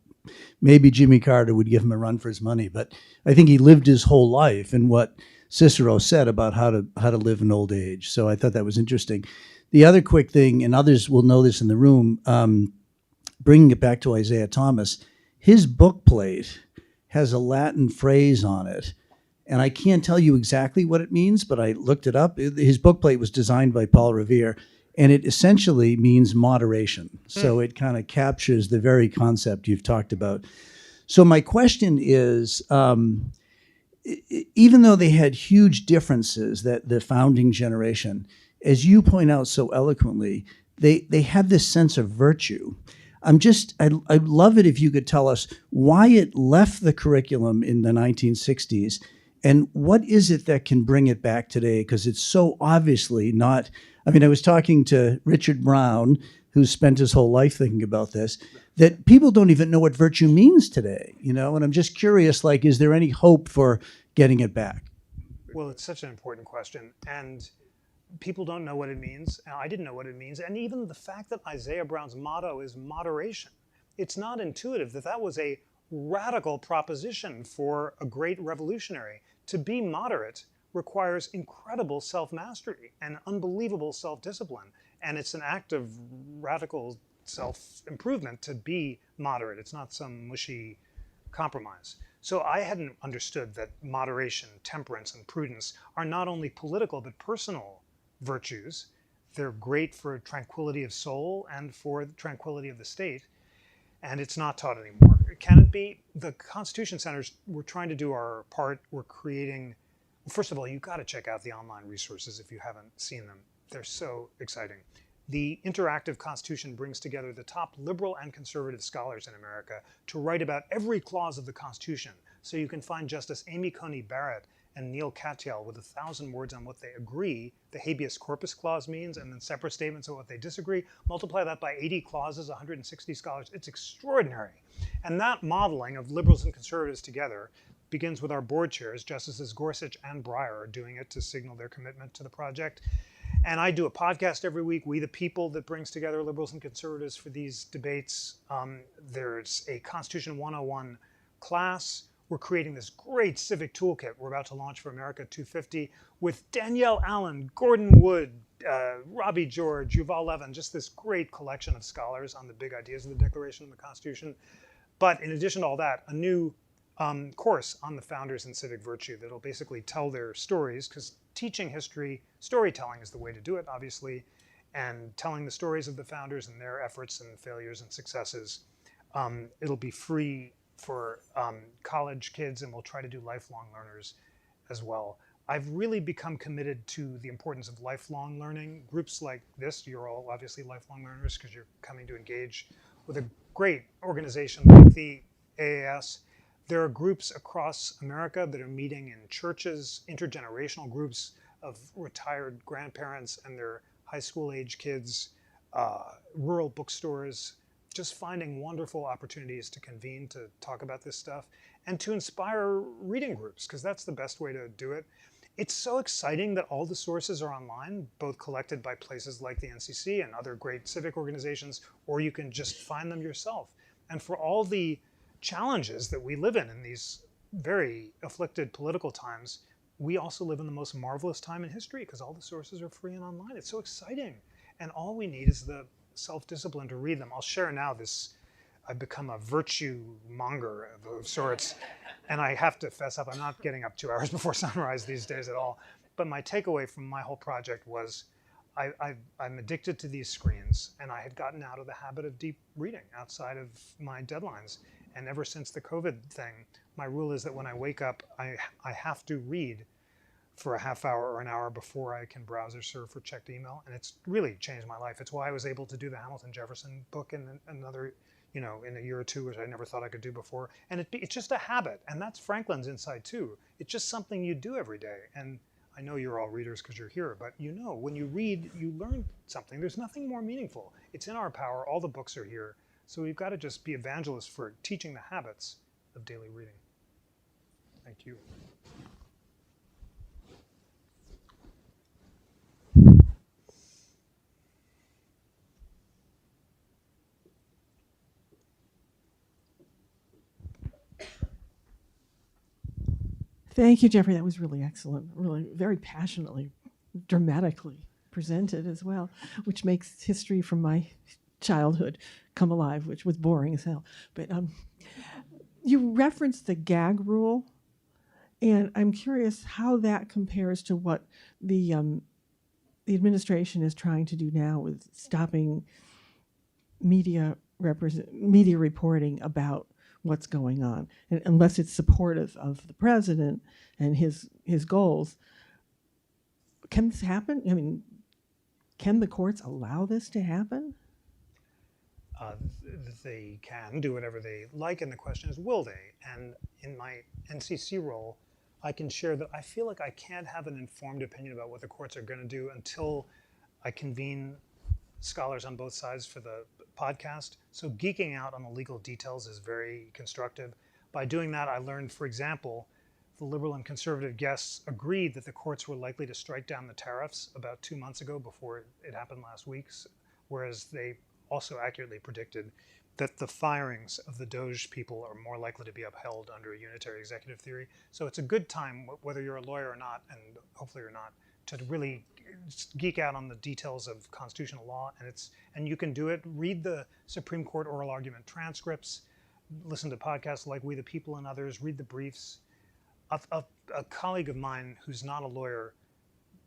maybe Jimmy Carter would give him a run for his money. But I think he lived his whole life in what Cicero said about how to live in old age. So I thought that was interesting. The other quick thing, and others will know this in the room, bringing it back to Isaiah Thomas, his book plate has a Latin phrase on it. And I can't tell you exactly what it means, but I looked it up. His book plate was designed by Paul Revere, and it essentially means moderation. So it kind of captures the very concept you've talked about. So my question is, even though they had huge differences, that the founding generation, as you point out so eloquently, they had this sense of virtue. I'd love it if you could tell us why it left the curriculum in the 1960s and what is it that can bring it back today? Because it's so obviously not. I mean, I was talking to Richard Brown, who spent his whole life thinking about this, that people don't even know what virtue means today, and I'm just curious, is there any hope for getting it back? Well, it's such an important question. And people don't know what it means. I didn't know what it means. And even the fact that Isaiah Brown's motto is moderation, it's not intuitive that was a radical proposition for a great revolutionary. To be moderate requires incredible self-mastery and unbelievable self-discipline. And it's an act of radical self-improvement to be moderate. It's not some mushy compromise. So I hadn't understood that moderation, temperance, and prudence are not only political but personal virtues. They're great for tranquility of soul and for the tranquility of the state. And it's not taught anymore. Can it be? The Constitution Centers, we're trying to do our part. We're creating, first of all, you've got to check out the online resources if you haven't seen them. They're so exciting. The Interactive Constitution brings together the top liberal and conservative scholars in America to write about every clause of the Constitution. So you can find Justice Amy Coney Barrett and Neil Katyal with 1,000 words on what they agree the habeas corpus clause means, and then separate statements of what they disagree. Multiply that by 80 clauses, 160 scholars. It's extraordinary. And that modeling of liberals and conservatives together begins with our board chairs. Justices Gorsuch and Breyer are doing it to signal their commitment to the project. And I do a podcast every week, We the People, that brings together liberals and conservatives for these debates. There's a Constitution 101 class. We're creating this great civic toolkit we're about to launch for America 250 with Danielle Allen, Gordon Wood, Robbie George, Yuval Levin, just this great collection of scholars on the big ideas of the Declaration of the Constitution. But in addition to all that, a new course on the founders and civic virtue that'll basically tell their stories, because teaching history, storytelling is the way to do it, obviously, and telling the stories of the founders and their efforts and failures and successes. It'll be free for college kids, and we'll try to do lifelong learners as well. I've really become committed to the importance of lifelong learning. Groups like this, you're all obviously lifelong learners because you're coming to engage with a great organization like the AAS. There are groups across America that are meeting in churches, intergenerational groups of retired grandparents and their high school age kids, rural bookstores, just finding wonderful opportunities to convene to talk about this stuff and to inspire reading groups, because that's the best way to do it. It's so exciting that all the sources are online, both collected by places like the NCC and other great civic organizations, or you can just find them yourself. And for all the challenges that we live in these very afflicted political times, we also live in the most marvelous time in history because all the sources are free and online. It's so exciting. And all we need is the self-discipline to read them. I'll share now this. I've become a virtue monger of sorts, and I have to fess up, I'm not getting up 2 hours before sunrise these days at all. But my takeaway from my whole project was I'm addicted to these screens, and I had gotten out of the habit of deep reading outside of my deadlines. And ever since the COVID thing, my rule is that when I wake up, I have to read for a half hour or an hour before I can browse or surf or check the email. And it's really changed my life. It's why I was able to do the Hamilton Jefferson book in another, in a year or two, which I never thought I could do before. And it's just a habit. And that's Franklin's insight too. It's just something you do every day. And I know you're all readers because you're here, but when you read, you learn something. There's nothing more meaningful. It's in our power. All the books are here. So we've got to just be evangelists for teaching the habits of daily reading. Thank you. Thank you, Jeffrey. That was really excellent. Really very passionately, dramatically presented as well, which makes history from my childhood come alive, which was boring as hell. But you referenced the gag rule, and I'm curious how that compares to what the administration is trying to do now with stopping media reporting about what's going on, and unless it's supportive of the president and his goals. Can this happen? I mean, can the courts allow this to happen? They can do whatever they like, and the question is, will they? And in my NCC role, I can share that I feel like I can't have an informed opinion about what the courts are going to do until I convene scholars on both sides for the podcast. So geeking out on the legal details is very constructive. By doing that, I learned, for example, the liberal and conservative guests agreed that the courts were likely to strike down the tariffs about 2 months ago before it happened last week, whereas they also accurately predicted that the firings of the Doge people are more likely to be upheld under a unitary executive theory. So it's a good time, whether you're a lawyer or not, and hopefully you're not, to really geek out on the details of constitutional law. And you can do it. Read the Supreme Court oral argument transcripts, listen to podcasts like We the People and others, read the briefs. A colleague of mine who's not a lawyer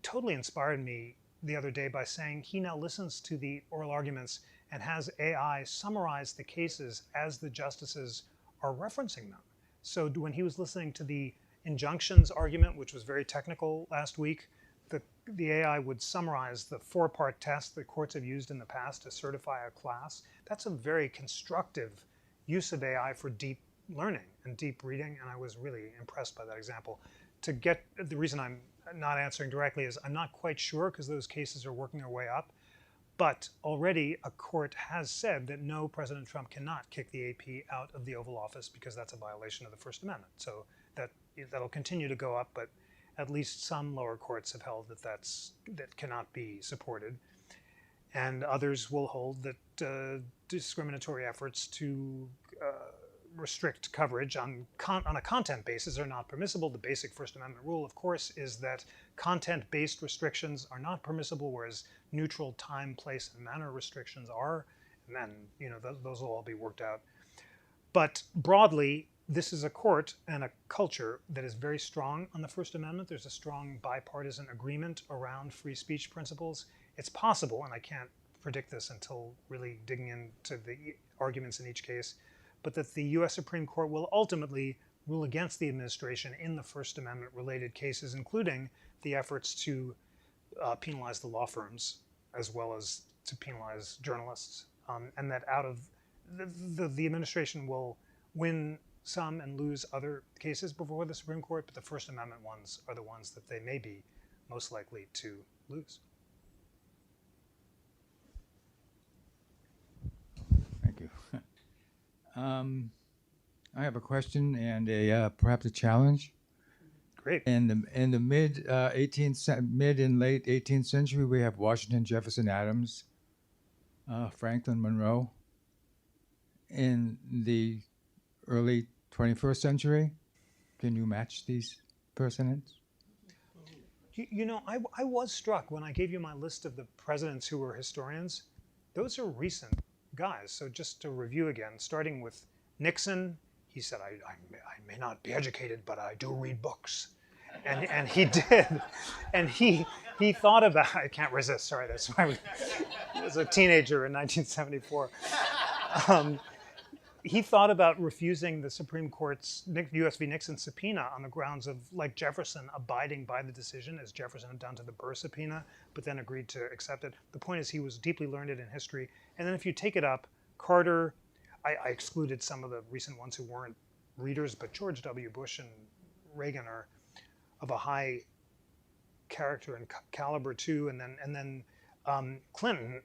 totally inspired me the other day by saying he now listens to the oral arguments and has AI summarize the cases as the justices are referencing them. So when he was listening to the injunctions argument, which was very technical last week, the AI would summarize the 4-part test that courts have used in the past to certify a class. That's a very constructive use of AI for deep learning and deep reading, and I was really impressed by that example. to get, the reason I'm not answering directly is I'm not quite sure because those cases are working their way up. But already a court has said that no, President Trump cannot kick the AP out of the Oval Office because that's a violation of the First Amendment. So that'll continue to go up, but at least some lower courts have held that that cannot be supported. And others will hold that discriminatory efforts to restrict coverage on a content basis are not permissible. The basic First Amendment rule, of course, is that content-based restrictions are not permissible, whereas neutral time, place, and manner restrictions are. And then, those will all be worked out. But broadly, this is a court and a culture that is very strong on the First Amendment. There's a strong bipartisan agreement around free speech principles. It's possible, and I can't predict this until really digging into the arguments in each case, but that the US Supreme Court will ultimately rule against the administration in the First Amendment related cases, including the efforts to penalize the law firms as well as to penalize journalists, and that out of the administration will win some and lose other cases before the Supreme Court, but the First Amendment ones are the ones that they may be most likely to lose. Thank you. I have a question and perhaps a challenge. Great. In the mid and late 18th century, we have Washington, Jefferson, Adams, Franklin, Monroe. In the early 21st century, can you match these personages? I was struck when I gave you my list of the presidents who were historians. Those are recent guys. So just to review again, starting with Nixon, he said, I may not be educated, but I do read books. And he did. And he thought about, I can't resist, sorry, that's why I was a teenager in 1974. He thought about refusing the Supreme Court's U.S. v. Nixon subpoena on the grounds of, like Jefferson, abiding by the decision, as Jefferson had done to the Burr subpoena, but then agreed to accept it. The point is he was deeply learned in history. And then if you take it up, Carter, I excluded some of the recent ones who weren't readers, but George W. Bush and Reagan are of a high character and caliber too. And then Clinton,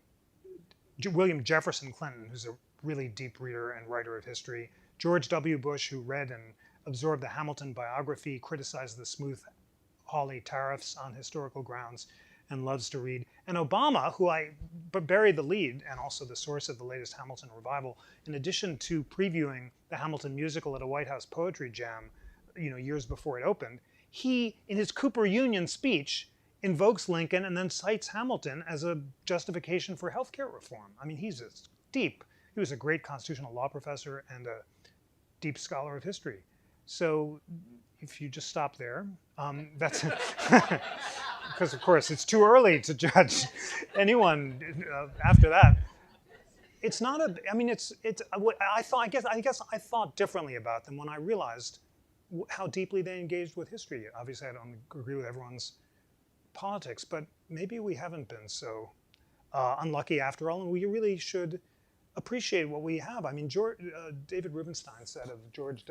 William Jefferson Clinton, who's a really deep reader and writer of history. George W. Bush, who read and absorbed the Hamilton biography, criticized the Smoot-Hawley tariffs on historical grounds, and loves to read. And Obama, who I buried the lead and also the source of the latest Hamilton revival, in addition to previewing the Hamilton musical at a White House poetry jam, years before it opened, he, in his Cooper Union speech, invokes Lincoln and then cites Hamilton as a justification for healthcare reform. I mean, he was a great constitutional law professor and a deep scholar of history. So if you just stop there, that's because of course it's too early to judge anyone after that. It's not a. I mean, it's. I guess I thought differently about them when I realized how deeply they engaged with history. Obviously, I don't agree with everyone's politics, but maybe we haven't been so unlucky after all, and we really should appreciate what we have. I mean, David Rubenstein said of George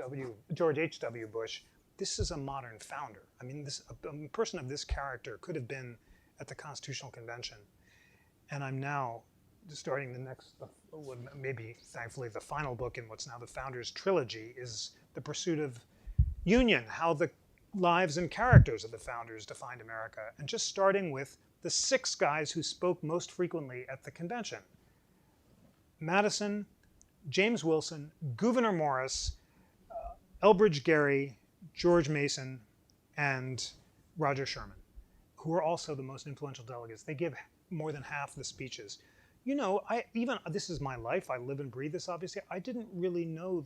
H.W. Bush, this is a modern founder. I mean, a person of this character could have been at the Constitutional Convention. And I'm now starting the next, maybe thankfully the final book in what's now the Founders Trilogy, is the pursuit of union, how the lives and characters of the founders defined America. And just starting with the 6 guys who spoke most frequently at the convention. Madison, James Wilson, Gouverneur Morris, Elbridge Gerry, George Mason, and Roger Sherman, who are also the most influential delegates. They give more than half the speeches. This is my life. I live and breathe this, obviously. I didn't really know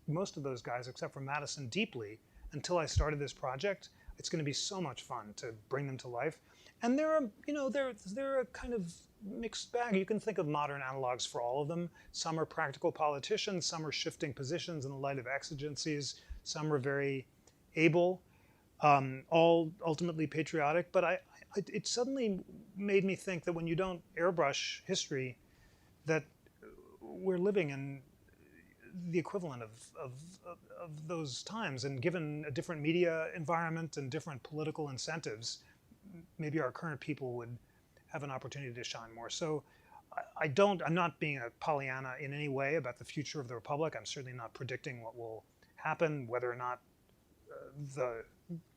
most of those guys, except for Madison, deeply until I started this project. It's going to be so much fun to bring them to life. And they're a kind of mixed bag. You can think of modern analogs for all of them. Some are practical politicians, some are shifting positions in the light of exigencies, some are very able, all ultimately patriotic. But it suddenly made me think that when you don't airbrush history, that we're living in the equivalent of those times. And given a different media environment and different political incentives, maybe our current people would have an opportunity to shine more. So I'm not being a Pollyanna in any way about the future of the Republic. I'm certainly not predicting what will happen, whether or not the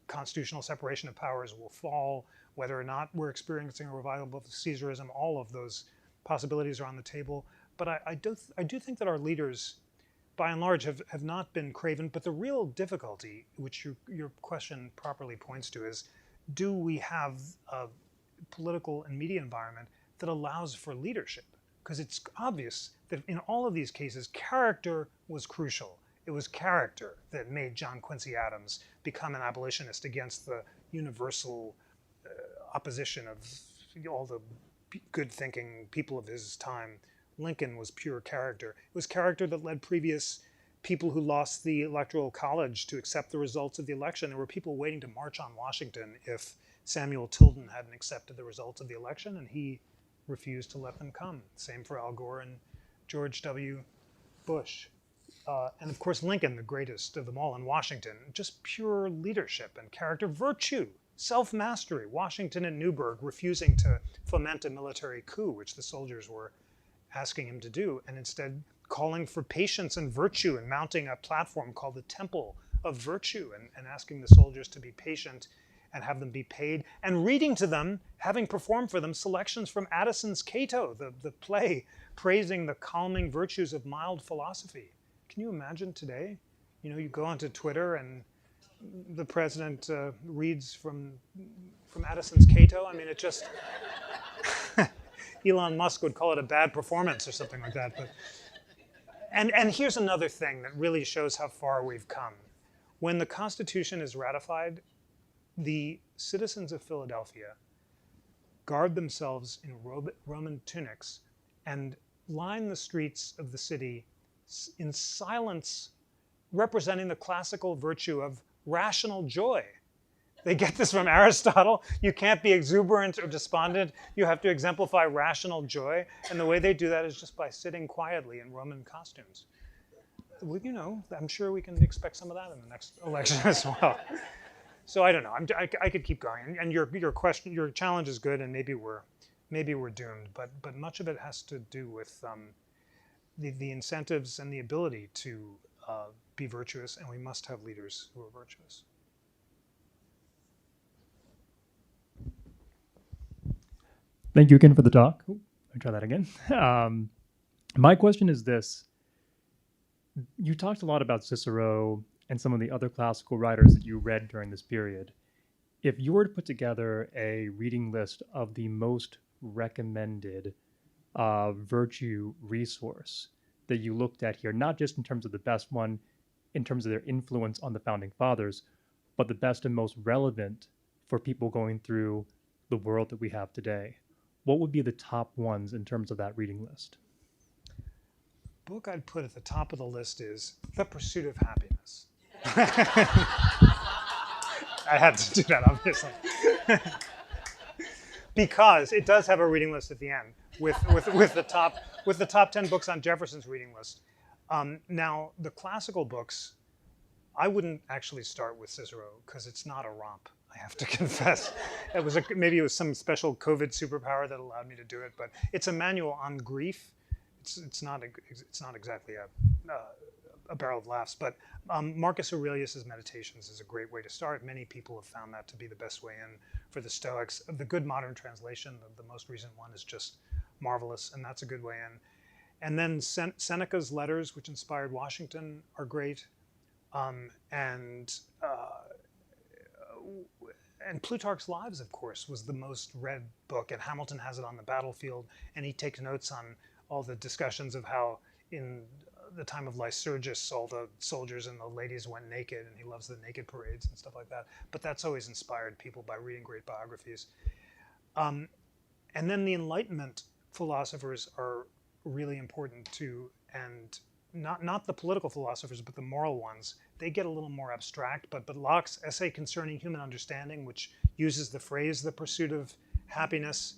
constitutional separation of powers will fall, whether or not we're experiencing a revival of Caesarism. All of those possibilities are on the table. But I do think that our leaders, by and large, have not been craven. But the real difficulty, which your question properly points to, is do we have a political and media environment that allows for leadership? Because it's obvious that in all of these cases, character was crucial. It was character that made John Quincy Adams become an abolitionist against the universal opposition of all the good-thinking people of his time. Lincoln was pure character. It was character that led previous people who lost the Electoral College to accept the results of the election. There were people waiting to march on Washington if Samuel Tilden hadn't accepted the results of the election, and he refused to let them come. Same for Al Gore and George W. Bush. And of course, Lincoln, the greatest of them all, in Washington, just pure leadership and character, virtue, self-mastery. Washington at Newburgh refusing to foment a military coup, which the soldiers were asking him to do, and instead calling for patience and virtue and mounting a platform called the Temple of Virtue and asking the soldiers to be patient and have them be paid, and reading to them, having performed for them, selections from Addison's Cato, the play praising the calming virtues of mild philosophy. Can you imagine today? You know, you go onto Twitter and the president reads from Addison's Cato. I mean, it just, Elon Musk would call it a bad performance or something like that. But and here's another thing that really shows how far we've come. When the Constitution is ratified, the citizens of Philadelphia garb themselves in Roman tunics and line the streets of the city in silence, representing the classical virtue of rational joy. They get this from Aristotle. You can't be exuberant or despondent. You have to exemplify rational joy. And the way they do that is just by sitting quietly in Roman costumes. Well, you know, I'm sure we can expect some of that in the next election as well. So I don't know. I could keep going. And your question, your challenge is good, and maybe we're doomed. But much of it has to do with the incentives and the ability to be virtuous, and we must have leaders who are virtuous. Thank you again for the talk. I'll try that again. My question is this. You talked a lot about Cicero and some of the other classical writers that you read during this period. If you were to put together a reading list of the most recommended virtue resource that you looked at here, not just in terms of the best one, in terms of their influence on the founding fathers, but the best and most relevant for people going through the world that we have today, what would be the top ones in terms of that reading list? Book I'd put at the top of the list is The Pursuit of Happiness. I had to do that, obviously. Because it does have a reading list at the end with the top 10 books on Jefferson's reading list. Now, the classical books, I wouldn't actually start with Cicero because it's not a romp, I have to confess. Maybe it was some special COVID superpower that allowed me to do it, but it's a manual on grief. It's not exactly a barrel of laughs, but Marcus Aurelius's Meditations is a great way to start. Many people have found that to be the best way in for the Stoics. The good modern translation, the most recent one, is just marvelous, and that's a good way in. And then Seneca's letters, which inspired Washington, are great. And Plutarch's Lives, of course, was the most read book, and Hamilton has it on the battlefield, and he takes notes on all the discussions of how in the time of Lycurgus, all the soldiers and the ladies went naked, and he loves the naked parades and stuff like that. But that's always inspired people by reading great biographies. And then the Enlightenment philosophers are really important too, and not the political philosophers, but the moral ones. They get a little more abstract, but Locke's Essay Concerning Human Understanding, which uses the phrase "the pursuit of happiness,"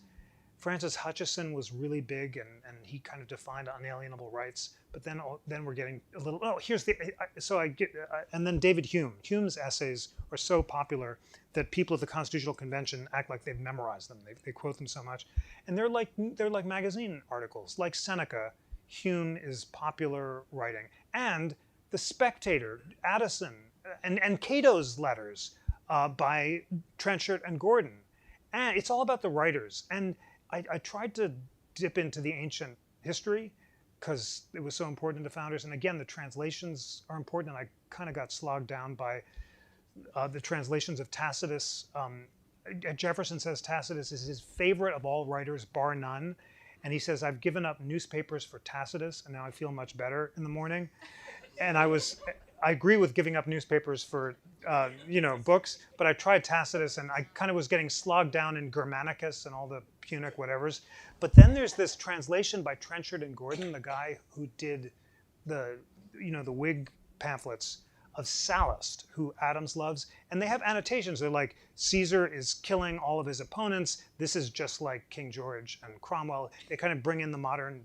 Francis Hutcheson was really big, and he kind of defined unalienable rights. But then we're getting a little. Oh, here's the. And then David Hume. Hume's essays are so popular that people at the Constitutional Convention act like they've memorized them. They quote them so much, and they're like magazine articles. Like Seneca, Hume is popular writing, and The Spectator, Addison, and Cato's letters by Trenchard and Gordon, and it's all about the writers. And I tried to dip into the ancient history because it was so important to founders. And again, the translations are important. And I kind of got slogged down by the translations of Tacitus. Jefferson says Tacitus is his favorite of all writers, bar none. And he says, I've given up newspapers for Tacitus, and now I feel much better in the morning. And I agree with giving up newspapers for books, but I tried Tacitus, and I kind of was getting slogged down in Germanicus and all the Punic whatevers. But then there's this translation by Trenchard and Gordon, the guy who did the Whig pamphlets, of Sallust, who Adams loves, and they have annotations. They're like, Caesar is killing all of his opponents. This is just like King George and Cromwell. They kind of bring in the modern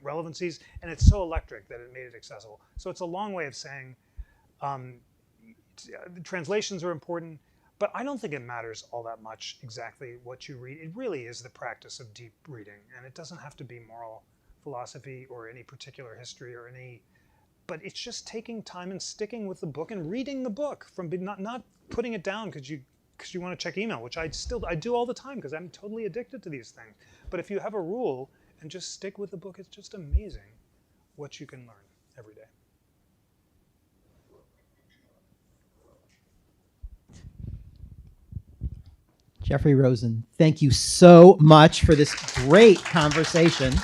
relevancies, and it's so electric that it made it accessible. So it's a long way of saying the translations are important, but I don't think it matters all that much exactly what you read. It really is the practice of deep reading, and it doesn't have to be moral philosophy or any particular history or any, but it's just taking time and sticking with the book and reading the book from not putting it down because you want to check email, which I do all the time because I'm totally addicted to these things. But if you have a rule and just stick with the book, it's just amazing what you can learn every day. Jeffrey Rosen, thank you so much for this great conversation.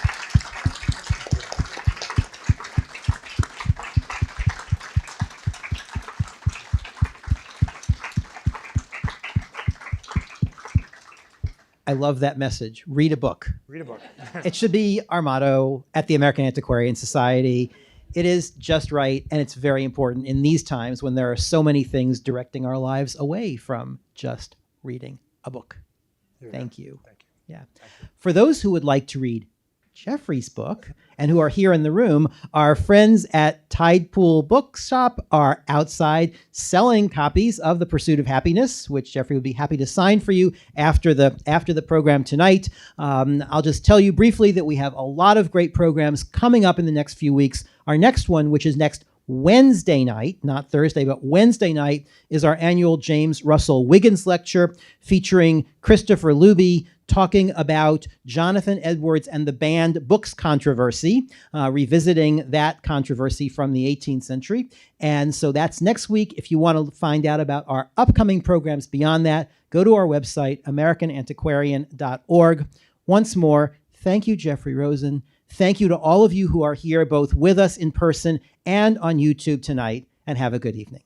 I love that message. Read a book. Read a book. It should be our motto at the American Antiquarian Society. It is just right, and it's very important in these times when there are so many things directing our lives away from just reading a book. Thank you. Thank you. Yeah. For those who would like to read Jeffrey's book and who are here in the room, our friends at Tide Pool Bookshop are outside selling copies of The Pursuit of Happiness, which Jeffrey would be happy to sign for you after the program tonight. I'll just tell you briefly that we have a lot of great programs coming up in the next few weeks. Our next one, which is next Wednesday night, not Thursday, but Wednesday night, is our annual James Russell Wiggins Lecture featuring Christopher Luby talking about Jonathan Edwards and the banned books controversy, revisiting that controversy from the 18th century. And so that's next week. If you want to find out about our upcoming programs beyond that, go to our website, americanantiquarian.org. Once more, thank you, Jeffrey Rosen. Thank you to all of you who are here, both with us in person and on YouTube tonight, and have a good evening.